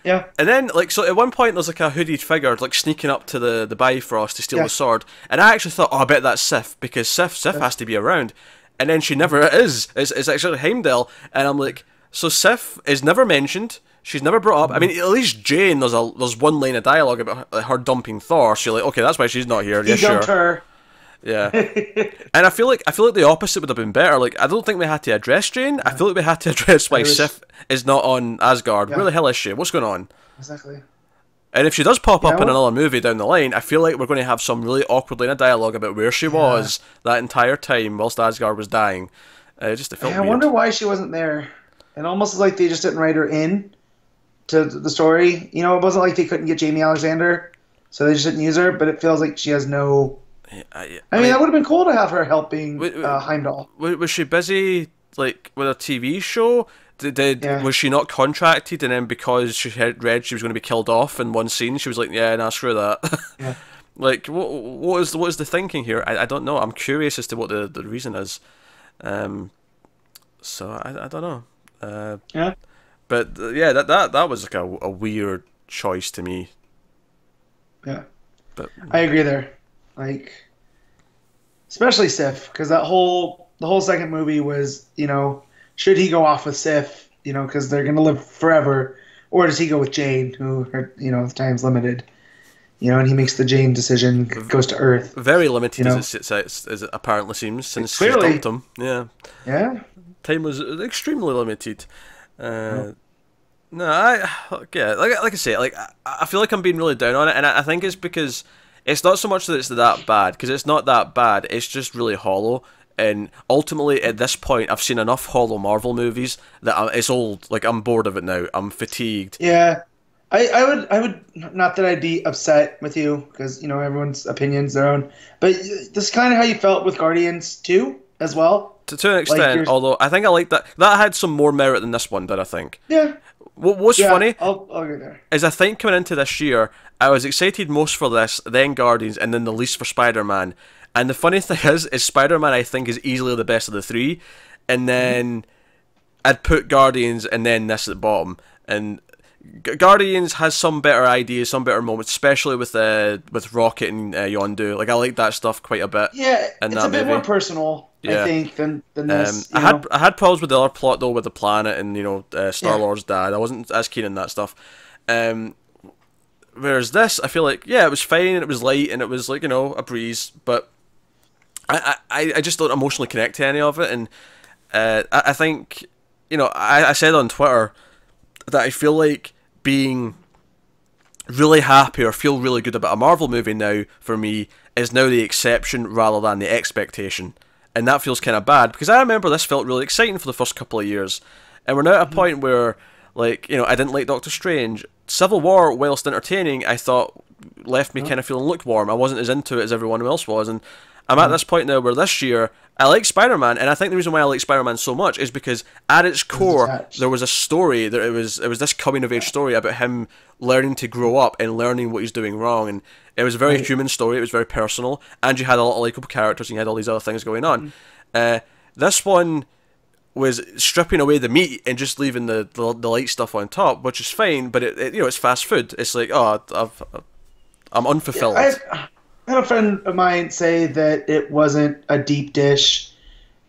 [SPEAKER 2] yeah,
[SPEAKER 1] and then like so at one point there's like a hooded figure like sneaking up to the Bifrost to steal
[SPEAKER 2] yeah.
[SPEAKER 1] the sword, and I actually thought, oh, I bet that's Sif because Sif has to be around, and then she never is. It's actually Heimdall, and I'm like, so Sif is never mentioned. She's never brought up. I mean, at least Jane, there's one line of dialogue about her dumping Thor. So you're like, okay, that's why she's not here.
[SPEAKER 2] He
[SPEAKER 1] Yeah,
[SPEAKER 2] dumped
[SPEAKER 1] sure.
[SPEAKER 2] her.
[SPEAKER 1] Yeah, and I feel like the opposite would have been better. Like, I don't think we had to address Jane. I feel like we had to address why Sif is not on Asgard.
[SPEAKER 2] Yeah.
[SPEAKER 1] Where the hell is she? What's going on?
[SPEAKER 2] Exactly.
[SPEAKER 1] And if she does pop up in
[SPEAKER 2] well,
[SPEAKER 1] another movie down the line, I feel like we're going to have some really awkward line of dialogue about where she was that entire time whilst Asgard was dying. Just it felt
[SPEAKER 2] I
[SPEAKER 1] weird.
[SPEAKER 2] wonder why she wasn't there. It almost is like they just didn't write her in to the story. You know, it wasn't like they couldn't get Jamie Alexander, so they just didn't use her. But it feels like she has no. I mean, that would have been cool to have her helping Heimdall.
[SPEAKER 1] Was she busy like with a TV show? Was she not contracted, and then because she had read she was going to be killed off in one scene, she was like, "Yeah, nah, screw that."
[SPEAKER 2] Yeah.
[SPEAKER 1] Like, what is the thinking here? I don't know. I'm curious as to what the reason is. So I don't know.
[SPEAKER 2] Yeah.
[SPEAKER 1] But yeah, that was like a weird choice to me.
[SPEAKER 2] Yeah.
[SPEAKER 1] But
[SPEAKER 2] I agree there. Like, especially Sif, because the whole second movie was, you know, should he go off with Sif, you know, because they're gonna live forever, or does he go with Jane, who, you know, the time's limited, you know, and he makes the Jane decision, goes to Earth.
[SPEAKER 1] Very limited,
[SPEAKER 2] you know?
[SPEAKER 1] as it apparently seems, since she
[SPEAKER 2] Clearly.
[SPEAKER 1] dumped him. Yeah.
[SPEAKER 2] Yeah.
[SPEAKER 1] Time was extremely limited. No, like I say, like I feel like I'm being really down on it, and I think it's because it's not so much that it's that bad, because it's not that bad. It's just really hollow, and ultimately at this point, I've seen enough hollow Marvel movies that it's old. Like, I'm bored of it now. I'm fatigued.
[SPEAKER 2] Yeah. I would not that I'd be upset with you, because, you know, everyone's opinion's their own, but this is kind of how you felt with Guardians 2 as well.
[SPEAKER 1] To an extent,
[SPEAKER 2] like
[SPEAKER 1] although I think I like that. That had some more merit than this one did, I think.
[SPEAKER 2] Yeah.
[SPEAKER 1] What's funny
[SPEAKER 2] I'll go there.
[SPEAKER 1] is I think coming into this year, I was excited most for this, then Guardians, and then the least for Spider-Man. And the funny thing is Spider-Man, I think, is easily the best of the three. And then I'd put Guardians and then this at the bottom. And Guardians has some better ideas, some better moments, especially with Rocket and Yondu. Like, I like that stuff quite a bit.
[SPEAKER 2] Yeah,
[SPEAKER 1] in
[SPEAKER 2] it's
[SPEAKER 1] that
[SPEAKER 2] a bit
[SPEAKER 1] movie.
[SPEAKER 2] more personal, I think, than this.
[SPEAKER 1] I had problems with the other plot though, with the planet and, you know, Star-Lord's dad. I wasn't as keen on that stuff. Whereas this, I feel like, yeah, it was fine and it was light and it was, like, you know, a breeze, but I just don't emotionally connect to any of it. And I think, you know, I said on Twitter that I feel like being really happy or feel really good about a Marvel movie now, for me, is now the exception rather than the expectation. And that feels kind of bad, because I remember this felt really exciting for the first couple of years. And we're now at a point where, like, you know, I didn't like Doctor Strange. Civil War, whilst entertaining, I thought left me kind of feeling lukewarm. I wasn't as into it as everyone else was. And I'm at this point now where this year, I like Spider-Man, and I think the reason why I like Spider-Man so much is because at its core, there was a story, it was this coming-of-age story about him learning to grow up and learning what he's doing wrong, and it was a very human story, it was very personal, and you had a lot of likeable characters, and you had all these other things going on. This one was stripping away the meat and just leaving the light stuff on top, which is fine, but it you know, it's fast food. It's like, oh, I'm unfulfilled.
[SPEAKER 2] I had a friend of mine say that it wasn't a deep dish,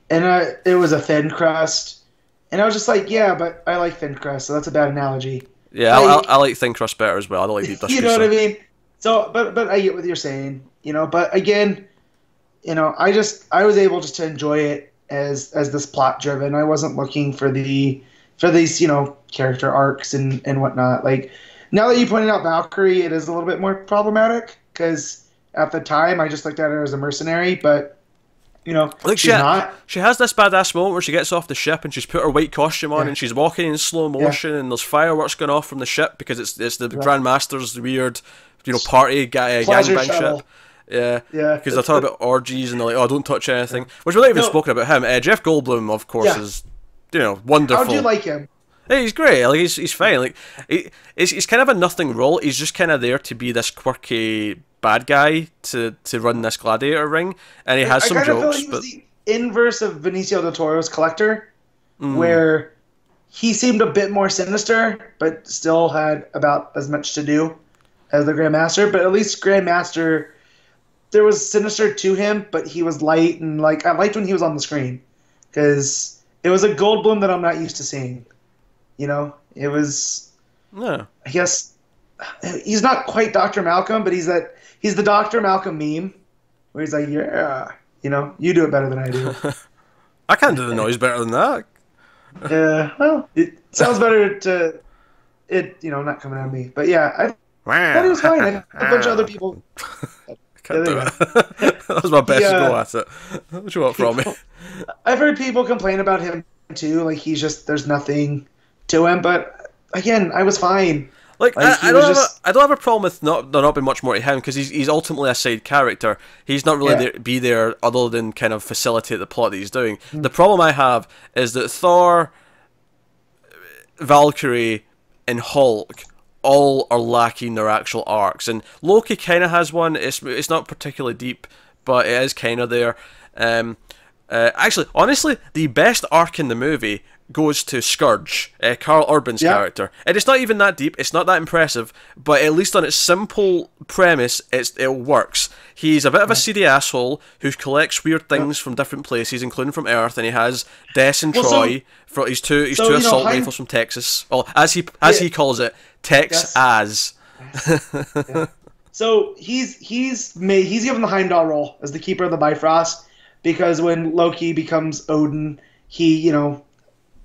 [SPEAKER 2] and it was a thin crust, and I was just like, yeah, but I like thin crust, so that's a bad analogy.
[SPEAKER 1] Yeah, I like thin crust better as well. I don't like deep dish.
[SPEAKER 2] You know what I mean? So, but I get what you're saying, you know. But again, you know, I was able just to enjoy it as this plot driven. I wasn't looking for these, you know, character arcs and whatnot. Like, now that you pointed out Valkyrie, it is a little bit more problematic, because at the time, I just looked at her as a mercenary, but, you know,
[SPEAKER 1] like,
[SPEAKER 2] she's not.
[SPEAKER 1] She has this badass moment where she gets off the ship and she's put her white costume on and she's walking in slow motion and there's fireworks going off from the ship because it's the Grand Master's weird, you know, party gangbang ship. Yeah. Because they're talking about orgies and they're like, oh, don't touch anything. Which we're not even spoken about him. Jeff Goldblum, of course, is, you know, wonderful.
[SPEAKER 2] How do you like him?
[SPEAKER 1] Hey, he's great. Like, he's fine. Like, he's kind of a nothing role. He's just kind of there to be this quirky bad guy to run this gladiator ring, and he has some jokes.
[SPEAKER 2] inverse of Benicio del Toro's Collector,
[SPEAKER 1] Mm.
[SPEAKER 2] where he seemed a bit more sinister, but still had about as much to do as the Grandmaster. But at least Grandmaster, there was sinister to him, but he was light, and like I liked when he was on the screen because it was a Goldblum that I'm not used to seeing. It was,
[SPEAKER 1] Yeah.
[SPEAKER 2] I guess, he's not quite Dr. Malcolm, but he's the Dr. Malcolm meme where he's like, yeah, you do it better than I do.
[SPEAKER 1] I can't do the noise better than that.
[SPEAKER 2] Well, it sounds better to it, not coming out of me. But yeah, I thought he was fine. A bunch of other people.
[SPEAKER 1] Can't do it. That was my best go at it. What you want from me?
[SPEAKER 2] I've heard people complain about him too. Like there's nothing to him. But again, I was fine.
[SPEAKER 1] Like I don't have a problem with there not being much more to him because he's ultimately a side character. He's not really be there other than kind of facilitate the plot that he's doing. Mm. The problem I have is that Thor, Valkyrie, and Hulk all are lacking their actual arcs, and Loki kind of has one. It's not particularly deep, but it is kind of there. Actually, honestly, the best arc in the movie goes to Scourge, Karl Urban's character, and it's not even that deep. It's not that impressive, but at least on its simple premise, it works. He's a bit of a seedy asshole who collects weird things from different places, including from Earth, and he has Des and Troy for his two assault rifles from Texas. Oh, as he calls it, Texas.
[SPEAKER 2] So he's given the Heimdall role as the keeper of the Bifrost because when Loki becomes Odin, he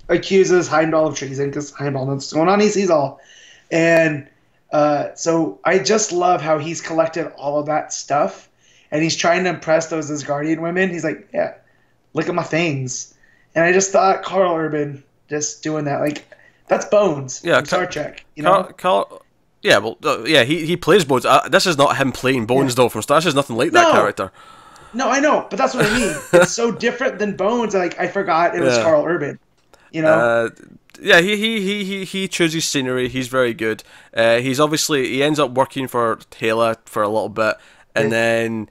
[SPEAKER 2] accuses Heimdall of treason because Heimdall knows what's going on. He sees all. And so I just love how he's collected all of that stuff and he's trying to impress those Asgardian women. He's like, yeah, look at my things. And I just thought Karl Urban just doing that, like, that's Bones from Star Trek.
[SPEAKER 1] He plays Bones. This is not him playing Bones, though, from Star Trek. This is nothing like that character.
[SPEAKER 2] No, I know, but that's what I mean. It's so different than Bones. Like, I forgot it was Karl Urban.
[SPEAKER 1] He chooses scenery. He's very good. He ends up working for Hela for a little bit, and then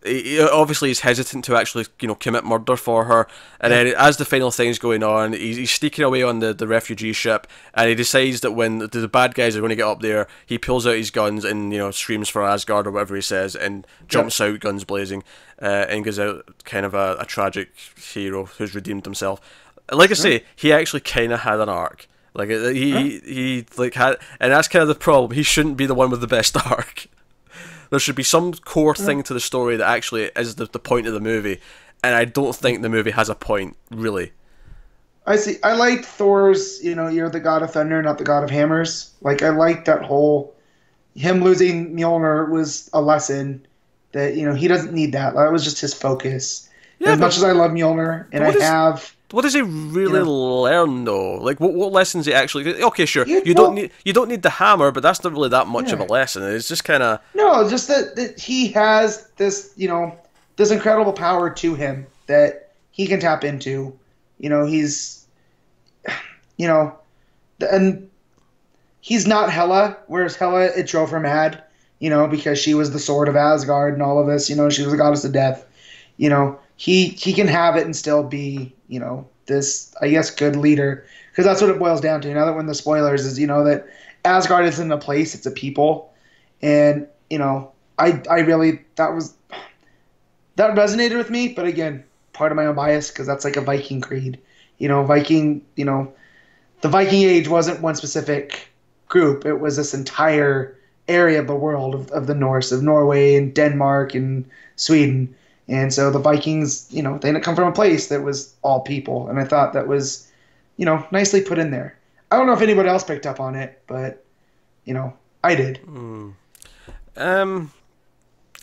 [SPEAKER 1] he obviously is hesitant to actually commit murder for her. And then as the final thing's going on, he's sneaking away on the refugee ship, and he decides that when the bad guys are going to get up there, he pulls out his guns and screams for Asgard or whatever he says, and jumps out guns blazing, and goes out kind of a tragic hero who's redeemed himself. Like I say, he actually kind of had an arc. Like he had, and that's kind of the problem. He shouldn't be the one with the best arc. There should be some core thing to the story that actually is the point of the movie, and I don't think the movie has a point really.
[SPEAKER 2] I see. I liked Thor's. You're the god of thunder, not the god of hammers. Like I liked that whole. Him losing Mjolnir was a lesson that he doesn't need that. That was just his focus. Yeah, as much as I love Mjolnir, and
[SPEAKER 1] what does he really learn though? Like what lessons he actually? Okay, sure. You don't need the hammer, but that's not really that much of a lesson. It's just kind of
[SPEAKER 2] just that he has this this incredible power to him that he can tap into. He's and he's not Hela, whereas Hela it drove her mad. Because she was the sword of Asgard and all of this. She was a goddess of death. He can have it and still be, this, I guess, good leader. Because that's what it boils down to. Now that when the spoilers is, that Asgard isn't a place, it's a people. And, I really, that resonated with me. But again, part of my own bias, because that's like a Viking creed. The Viking Age wasn't one specific group. It was this entire area of the world of the Norse, of Norway and Denmark and Sweden. And so the Vikings, they didn't come from a place that was all people. And I thought that was, nicely put in there. I don't know if anybody else picked up on it, but, I did.
[SPEAKER 1] I don't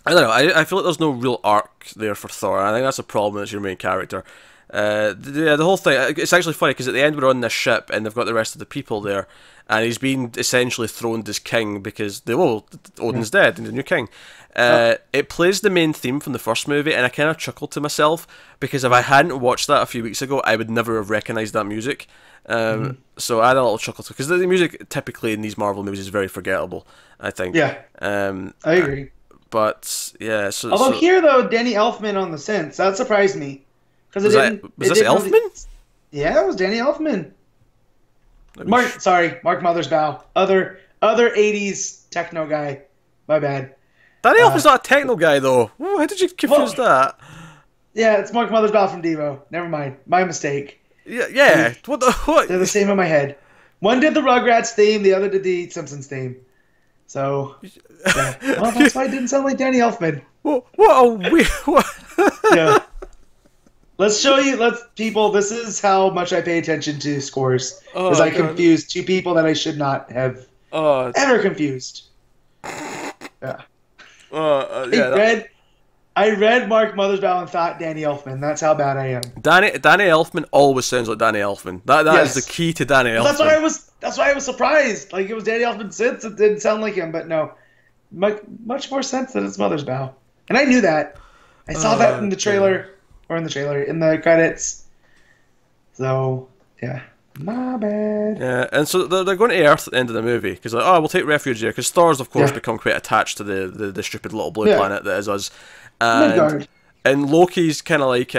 [SPEAKER 1] know. I feel like there's no real arc there for Thor. I think that's a problem. It's your main character. The whole thing, it's actually funny because at the end we're on this ship and they've got the rest of the people there. And he's been essentially throned as king because Odin's dead and the new king. It plays the main theme from the first movie, and I kind of chuckled to myself because if I hadn't watched that a few weeks ago, I would never have recognised that music. So I had a little chuckle too because the music typically in these Marvel movies is very forgettable, I think.
[SPEAKER 2] Yeah, I agree.
[SPEAKER 1] But yeah,
[SPEAKER 2] although here though, Danny Elfman on the synths, that surprised me because
[SPEAKER 1] Was this Elfman?
[SPEAKER 2] Yeah, it was Danny Elfman. Mark Mothersbaugh, other 80s techno guy. My bad.
[SPEAKER 1] Danny Elfman's not a techno guy though. Ooh, how did you confuse that?
[SPEAKER 2] Yeah, it's Mark Mothersbaugh from Devo. Never mind, my mistake.
[SPEAKER 1] Yeah. What?
[SPEAKER 2] They're the same in my head. One did the Rugrats theme, the other did the Simpsons theme. So, yeah. Well, that's why it didn't sound like Danny Elfman.
[SPEAKER 1] What a weird.
[SPEAKER 2] Yeah. People, this is how much I pay attention to scores. Because I confused two people that I should not have ever confused. Yeah. I read Mark Mothersbaugh and thought Danny Elfman. That's how bad I am.
[SPEAKER 1] Danny Elfman always sounds like Danny Elfman. That is the key to Danny Elfman.
[SPEAKER 2] That's why I was surprised. Like, it was Danny Elfman since it didn't sound like him, but no. Much more sense that it's Mothersbaugh. And I knew that. I saw that in the trailer. Or in the credits. So, yeah. My bad.
[SPEAKER 1] Yeah, and so they're going to Earth at the end of the movie, because we'll take refuge here, because Thor's, of course, become quite attached to the stupid little blue planet that is us. And Loki's kind of like,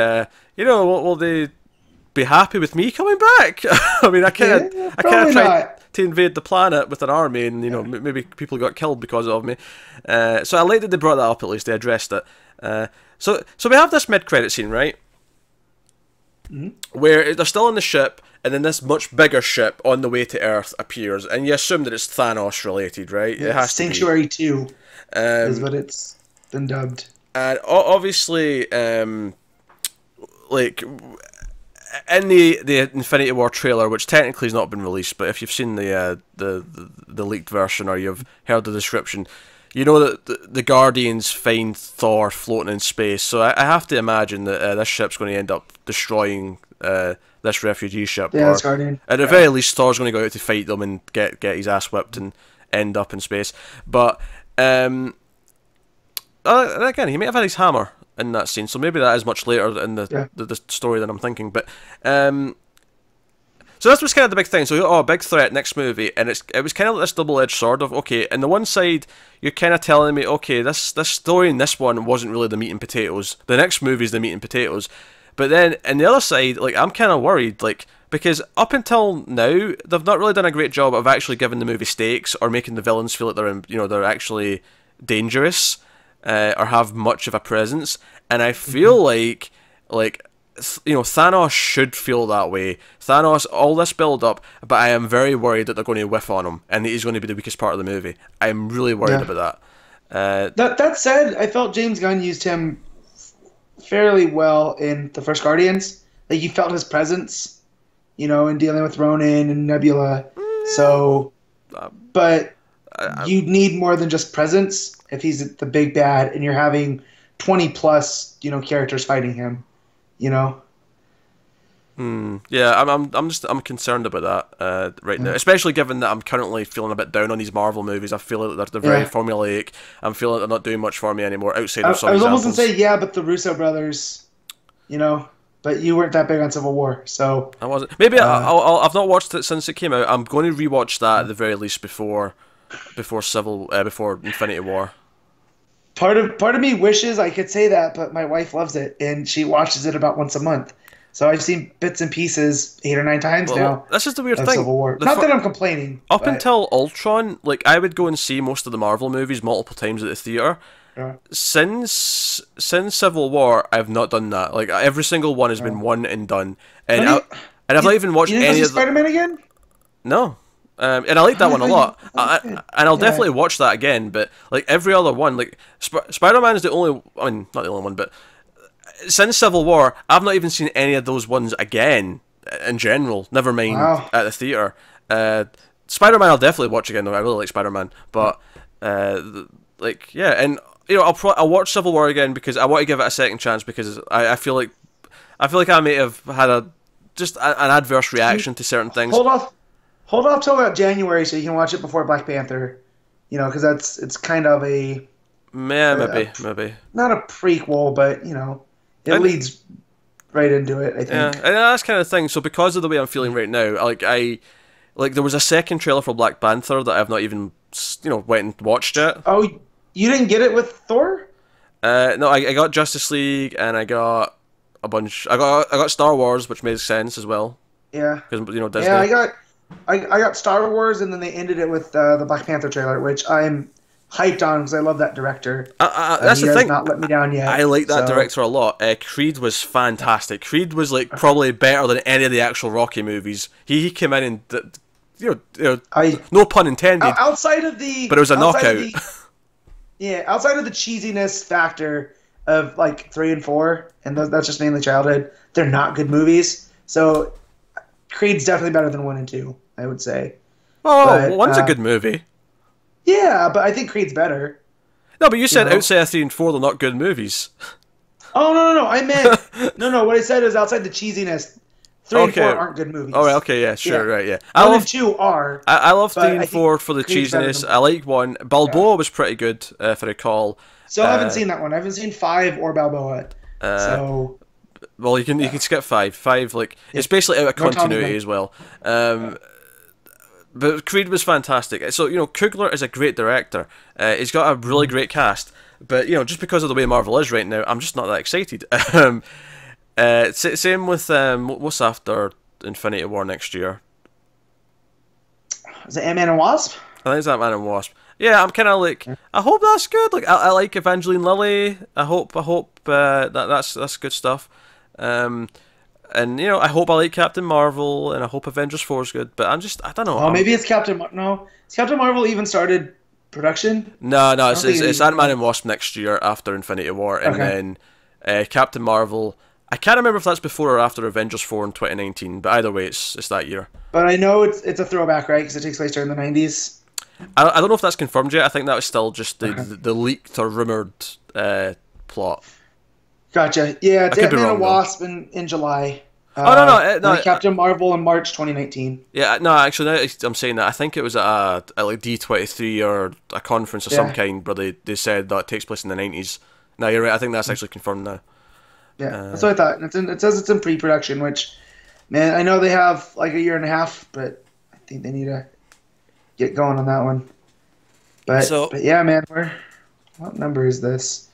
[SPEAKER 1] will they be happy with me coming back? I mean, I kind of tried to invade the planet with an army, and maybe people got killed because of me. So I like that they brought that up. At least they addressed it. So we have this mid-credit scene, right? Mm-hmm. Where they're still on the ship, and then this much bigger ship on the way to Earth appears, and you assume that it's Thanos related, right?
[SPEAKER 2] Yeah, it has Sanctuary 2 is what it's been dubbed.
[SPEAKER 1] And obviously, like in the Infinity War trailer, which technically has not been released, but if you've seen the leaked version or you've heard the description, you know that the Guardians find Thor floating in space. So I have to imagine that this ship's going to end up destroying this refugee ship.
[SPEAKER 2] Yeah, it's Guardian.
[SPEAKER 1] At the very least, Thor's going to go out to fight them and get his ass whipped and end up in space. But again, he may have had his hammer in that scene, so maybe that is much later in the story than I'm thinking. But so that was kind of the big thing. So big threat next movie, and it was kind of like this double-edged sword of, okay, on the one side you're kind of telling me, okay, this story in this one wasn't really the meat and potatoes. The next movie is the meat and potatoes. But then on the other side, like, I'm kind of worried, like, because up until now they've not really done a great job of actually giving the movie stakes or making the villains feel like they're actually dangerous or have much of a presence. And I feel like Thanos should feel that way. Thanos, all this build up, but I am very worried that they're going to whiff on him and he's going to be the weakest part of the movie. I'm really worried about that.
[SPEAKER 2] That said, I felt James Gunn used him fairly well in the first Guardians. Like, you felt his presence, in dealing with Ronan and Nebula. So, but you need more than just presence if he's the big bad and you're having 20 plus, characters fighting him.
[SPEAKER 1] Yeah, I'm concerned about that right now, especially given that I'm currently feeling a bit down on these Marvel movies. I feel like they're very formulaic. I'm feeling like they're not doing much for me anymore outside of some
[SPEAKER 2] I was
[SPEAKER 1] examples.
[SPEAKER 2] almost going to say, but the Russo brothers, but you weren't that big on Civil War, so
[SPEAKER 1] I wasn't. Maybe I've not watched it since it came out. I'm going to rewatch that at the very least before Infinity War.
[SPEAKER 2] Part of me wishes I could say that, but my wife loves it, and she watches it about once a month. So I've seen bits and pieces 8 or 9 times now.
[SPEAKER 1] That's just the weird thing.
[SPEAKER 2] Civil War. Not that I'm complaining.
[SPEAKER 1] Until Ultron, like, I would go and see most of the Marvel movies multiple times at the theater.
[SPEAKER 2] Yeah.
[SPEAKER 1] Since Civil War, I've not done that. Like, every single one has been one and done. And I've not even watched any of
[SPEAKER 2] Spider-Man again?
[SPEAKER 1] No. And I like that one a lot, and I'll definitely watch that again. But like every other one, like Spider-Man is the only. I mean, not the only one, but since Civil War, I've not even seen any of those ones again. In general, never mind at the theater. Spider-Man, I'll definitely watch again. Though I really like Spider-Man, but and I'll watch Civil War again because I want to give it a second chance because I feel like I may have had an adverse reaction to certain things.
[SPEAKER 2] Hold off till about January so you can watch it before Black Panther, because it's kind of a
[SPEAKER 1] maybe
[SPEAKER 2] not a prequel, but it leads right into it. I think.
[SPEAKER 1] Yeah, and that's kind of thing. So because of the way I'm feeling right now, there was a second trailer for Black Panther that I've not even went and watched yet.
[SPEAKER 2] Oh, you didn't get it with Thor?
[SPEAKER 1] No, I got Justice League and I got a bunch. I got Star Wars, which makes sense as well
[SPEAKER 2] Yeah.
[SPEAKER 1] because Disney.
[SPEAKER 2] Yeah, I got Star Wars, and then they ended it with the Black Panther trailer, which I'm hyped on because I love that director.
[SPEAKER 1] That's
[SPEAKER 2] he
[SPEAKER 1] the
[SPEAKER 2] has
[SPEAKER 1] thing.
[SPEAKER 2] not let me down yet.
[SPEAKER 1] I like that
[SPEAKER 2] so.
[SPEAKER 1] director a lot. Creed was fantastic. Creed was like probably better than any of the actual Rocky movies. He came in and no pun intended.
[SPEAKER 2] Outside of the,
[SPEAKER 1] but it was a knockout.
[SPEAKER 2] Outside of the cheesiness factor of like 3 and 4, and that's just mainly childhood. They're not good movies. So Creed's definitely better than 1 and 2, I would say.
[SPEAKER 1] Oh, one's a good movie.
[SPEAKER 2] Yeah, but I think Creed's better.
[SPEAKER 1] No, but you said outside of 3 and 4, they're not good movies.
[SPEAKER 2] Oh, no. I meant... no, what I said is outside the cheesiness, 3 and 4 aren't good movies.
[SPEAKER 1] Oh, okay, yeah, sure, right, yeah.
[SPEAKER 2] 1 and 2 are.
[SPEAKER 1] I love 3 and 4 for the cheesiness. I like 1. Balboa was pretty good, if I recall.
[SPEAKER 2] So I haven't seen that one. I haven't seen 5 or Balboa.
[SPEAKER 1] Well, you can skip 5. 5, it's basically out of continuity as well. But Creed was fantastic. So, Coogler is a great director. He's got a really great cast. But, just because of the way Marvel is right now, I'm just not that excited. Same with, what's after Infinity War next year?
[SPEAKER 2] Is it Ant-Man and Wasp?
[SPEAKER 1] I think it's Ant-Man and Wasp. Yeah, I'm kind of I hope that's good. I like Evangeline Lilly. I hope that's good stuff. And I hope I like Captain Marvel, and I hope Avengers 4 is good. But I don't know.
[SPEAKER 2] Oh, maybe it's Captain. No, has Captain Marvel even started production?
[SPEAKER 1] No, it's Ant-Man and Wasp next year after Infinity War, and then Captain Marvel. I can't remember if that's before or after Avengers 4 in 2019, but either way, it's that year.
[SPEAKER 2] But I know it's a throwback, right? Because it takes place during the 90s.
[SPEAKER 1] I don't know if that's confirmed yet. I think that was still just the leaked or rumored plot.
[SPEAKER 2] Gotcha. Yeah, it's Ant-Man and Wasp in July.
[SPEAKER 1] No.
[SPEAKER 2] Captain Marvel in March 2019.
[SPEAKER 1] Yeah, no, actually, now I'm saying that, I think it was at like D23 or a conference of some kind where they said that it takes place in the 90s. No, you're right. I think that's actually confirmed now.
[SPEAKER 2] Yeah, that's what I thought. It says it's in pre-production, which, man, I know they have like a year and a half, but I think they need to get going on that one. But yeah, man, what number is this?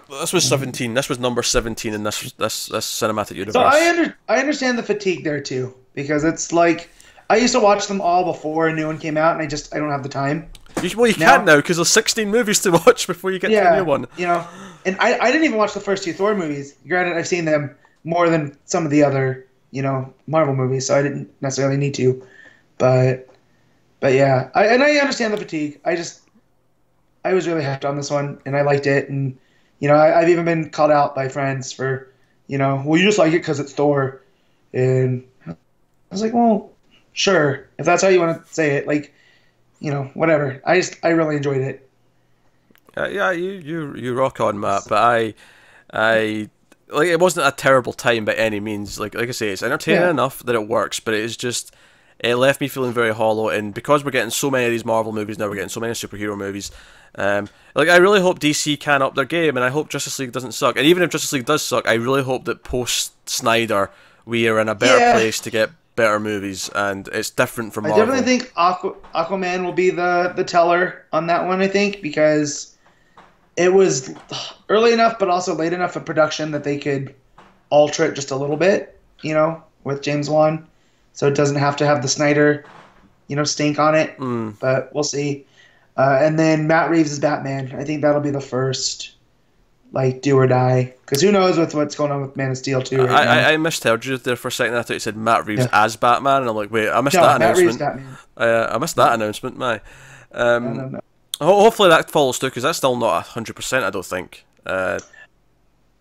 [SPEAKER 1] This was 17. This was number 17 in this cinematic universe.
[SPEAKER 2] So I understand the fatigue there too, because it's like I used to watch them all before a new one came out, and I don't have the time.
[SPEAKER 1] You can't now because there's 16 movies to watch before you get to a new one.
[SPEAKER 2] And I didn't even watch the first 2 Thor movies. Granted, I've seen them more than some of the other Marvel movies, so I didn't necessarily need to. But yeah, I understand the fatigue. I was really hyped on this one, and I liked it, and I've even been called out by friends for well, you just like it because it's Thor, and I was like, well, sure, if that's how you want to say it, whatever. I really enjoyed it.
[SPEAKER 1] Yeah, you rock on, Matt. But I it wasn't a terrible time by any means. Like I say, it's entertaining enough that it works, but it left me feeling very hollow. And because we're getting so many of these Marvel movies now, we're getting so many superhero movies. I really hope DC can up their game, and I hope Justice League doesn't suck. And even if Justice League does suck, I really hope that post Snyder we are in a better place to get better movies, and it's different from Marvel.
[SPEAKER 2] I definitely think Aquaman will be the teller on that one. I think because it was early enough, but also late enough in production that they could alter it just a little bit, with James Wan, so it doesn't have to have the Snyder, stink on it. But we'll see. And then Matt Reeves is Batman. I think that'll be the first, do or die. Because who knows with what's going on with Man of Steel too. Right now.
[SPEAKER 1] I misheard you there for a second. I thought you said Matt Reeves as Batman, and I'm like, wait, I missed that
[SPEAKER 2] Matt
[SPEAKER 1] announcement.
[SPEAKER 2] Reeves Batman.
[SPEAKER 1] I missed that announcement,
[SPEAKER 2] No.
[SPEAKER 1] Hopefully that follows through, because that's still not 100%. I don't think.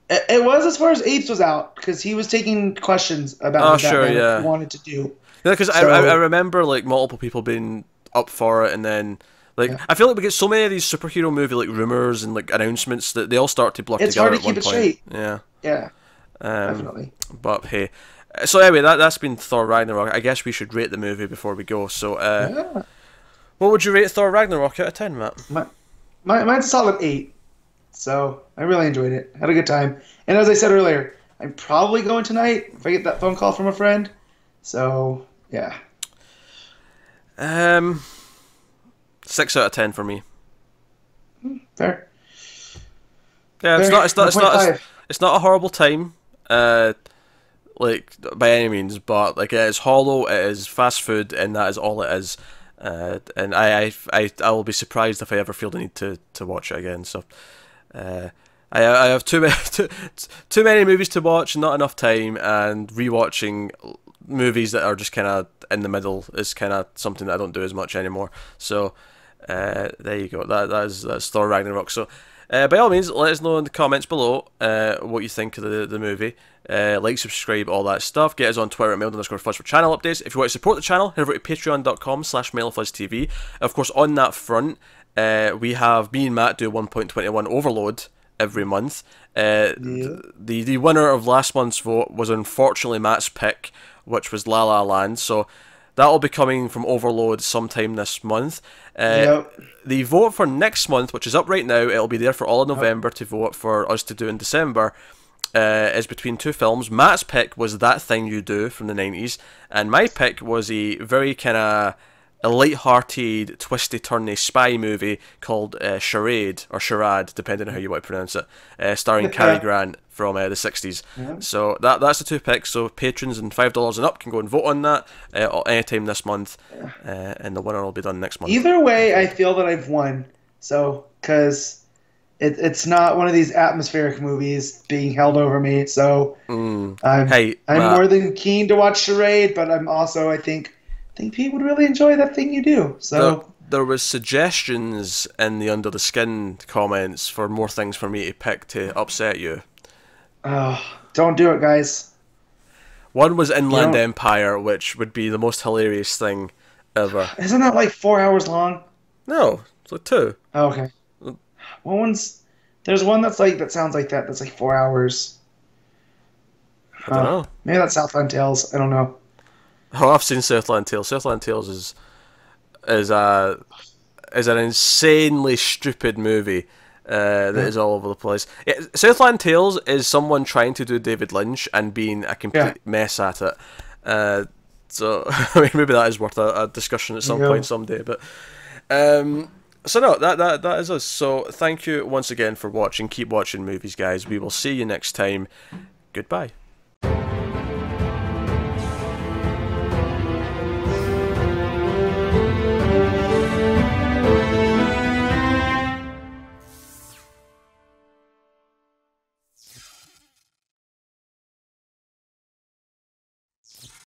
[SPEAKER 2] It was as far as Apes was out, because he was taking questions about what Batman wanted to do.
[SPEAKER 1] Yeah, because I remember multiple people being up for it, and then I feel like we get so many of these superhero movie rumors and announcements that they all start to blur together at one point. It's hard to keep it straight.
[SPEAKER 2] Yeah. Definitely.
[SPEAKER 1] But hey, so anyway, that's been Thor Ragnarok. I guess we should rate the movie before we go. So what would you rate Thor Ragnarok out of 10, Matt?
[SPEAKER 2] Mine's a solid 8. So I really enjoyed it. Had a good time. And as I said earlier, I'm probably going tonight if I get that phone call from a friend. So yeah.
[SPEAKER 1] 6 out of 10 for me.
[SPEAKER 2] Fair.
[SPEAKER 1] Yeah, it's not a horrible time. like by any means, but like it is hollow, it is fast food, and that is all it is. And I will be surprised if I ever feel the need to watch it again. So, I have too many movies to watch, not enough time, and rewatching movies that are just kind of in the middle is kind of something that I don't do as much anymore. So, there you go. That's Thor Ragnarok. So, by all means, let us know in the comments below what you think of the movie. Like, subscribe, all that stuff. Get us on Twitter at mail_fuzz for channel updates. If you want to support the channel, head over to patreon.com/mailfuzztv. Of course, on that front, we have me and Matt do 1.21 Overload every month. The winner of last month's vote was unfortunately Matt's pick, which was La La Land. So that will be coming from Overload sometime this month. The vote for next month, which is up right now, it'll be there for all of November to vote for us to do in December, is between two films. Matt's pick was That Thing You Do from the 90s, and my pick was a very kind of a light-hearted, twisty-turny spy movie called Charade, or Charade, depending on how you want to pronounce it, starring Cary Grant from the 60s. So that's the two picks. So patrons and $5 and up can go and vote on that anytime this month, and the winner will be done next month.
[SPEAKER 2] Either way, I feel that I've won. So, because it's not one of these atmospheric movies being held over me. So I'm more than keen to watch Charade, but I'm also, I think people would really enjoy That Thing You Do. So
[SPEAKER 1] there was suggestions in the Under the Skin comments for more things for me to pick to upset you.
[SPEAKER 2] Don't do it, guys.
[SPEAKER 1] One was Inland Empire, which would be the most hilarious thing ever.
[SPEAKER 2] Isn't that like 4 hours long?
[SPEAKER 1] No, it's like 2.
[SPEAKER 2] Oh, okay. There's one that sounds like that. That's like 4 hours.
[SPEAKER 1] I don't know.
[SPEAKER 2] Maybe that's Southland Tales. I don't know.
[SPEAKER 1] Oh, I've seen Southland Tales. Southland Tales is an insanely stupid movie that is all over the place. Southland Tales is someone trying to do David Lynch and being a complete mess at it. So I mean, maybe that is worth a discussion at some point someday. But so no, that is us. So thank you once again for watching. Keep watching movies, guys. We will see you next time. Goodbye.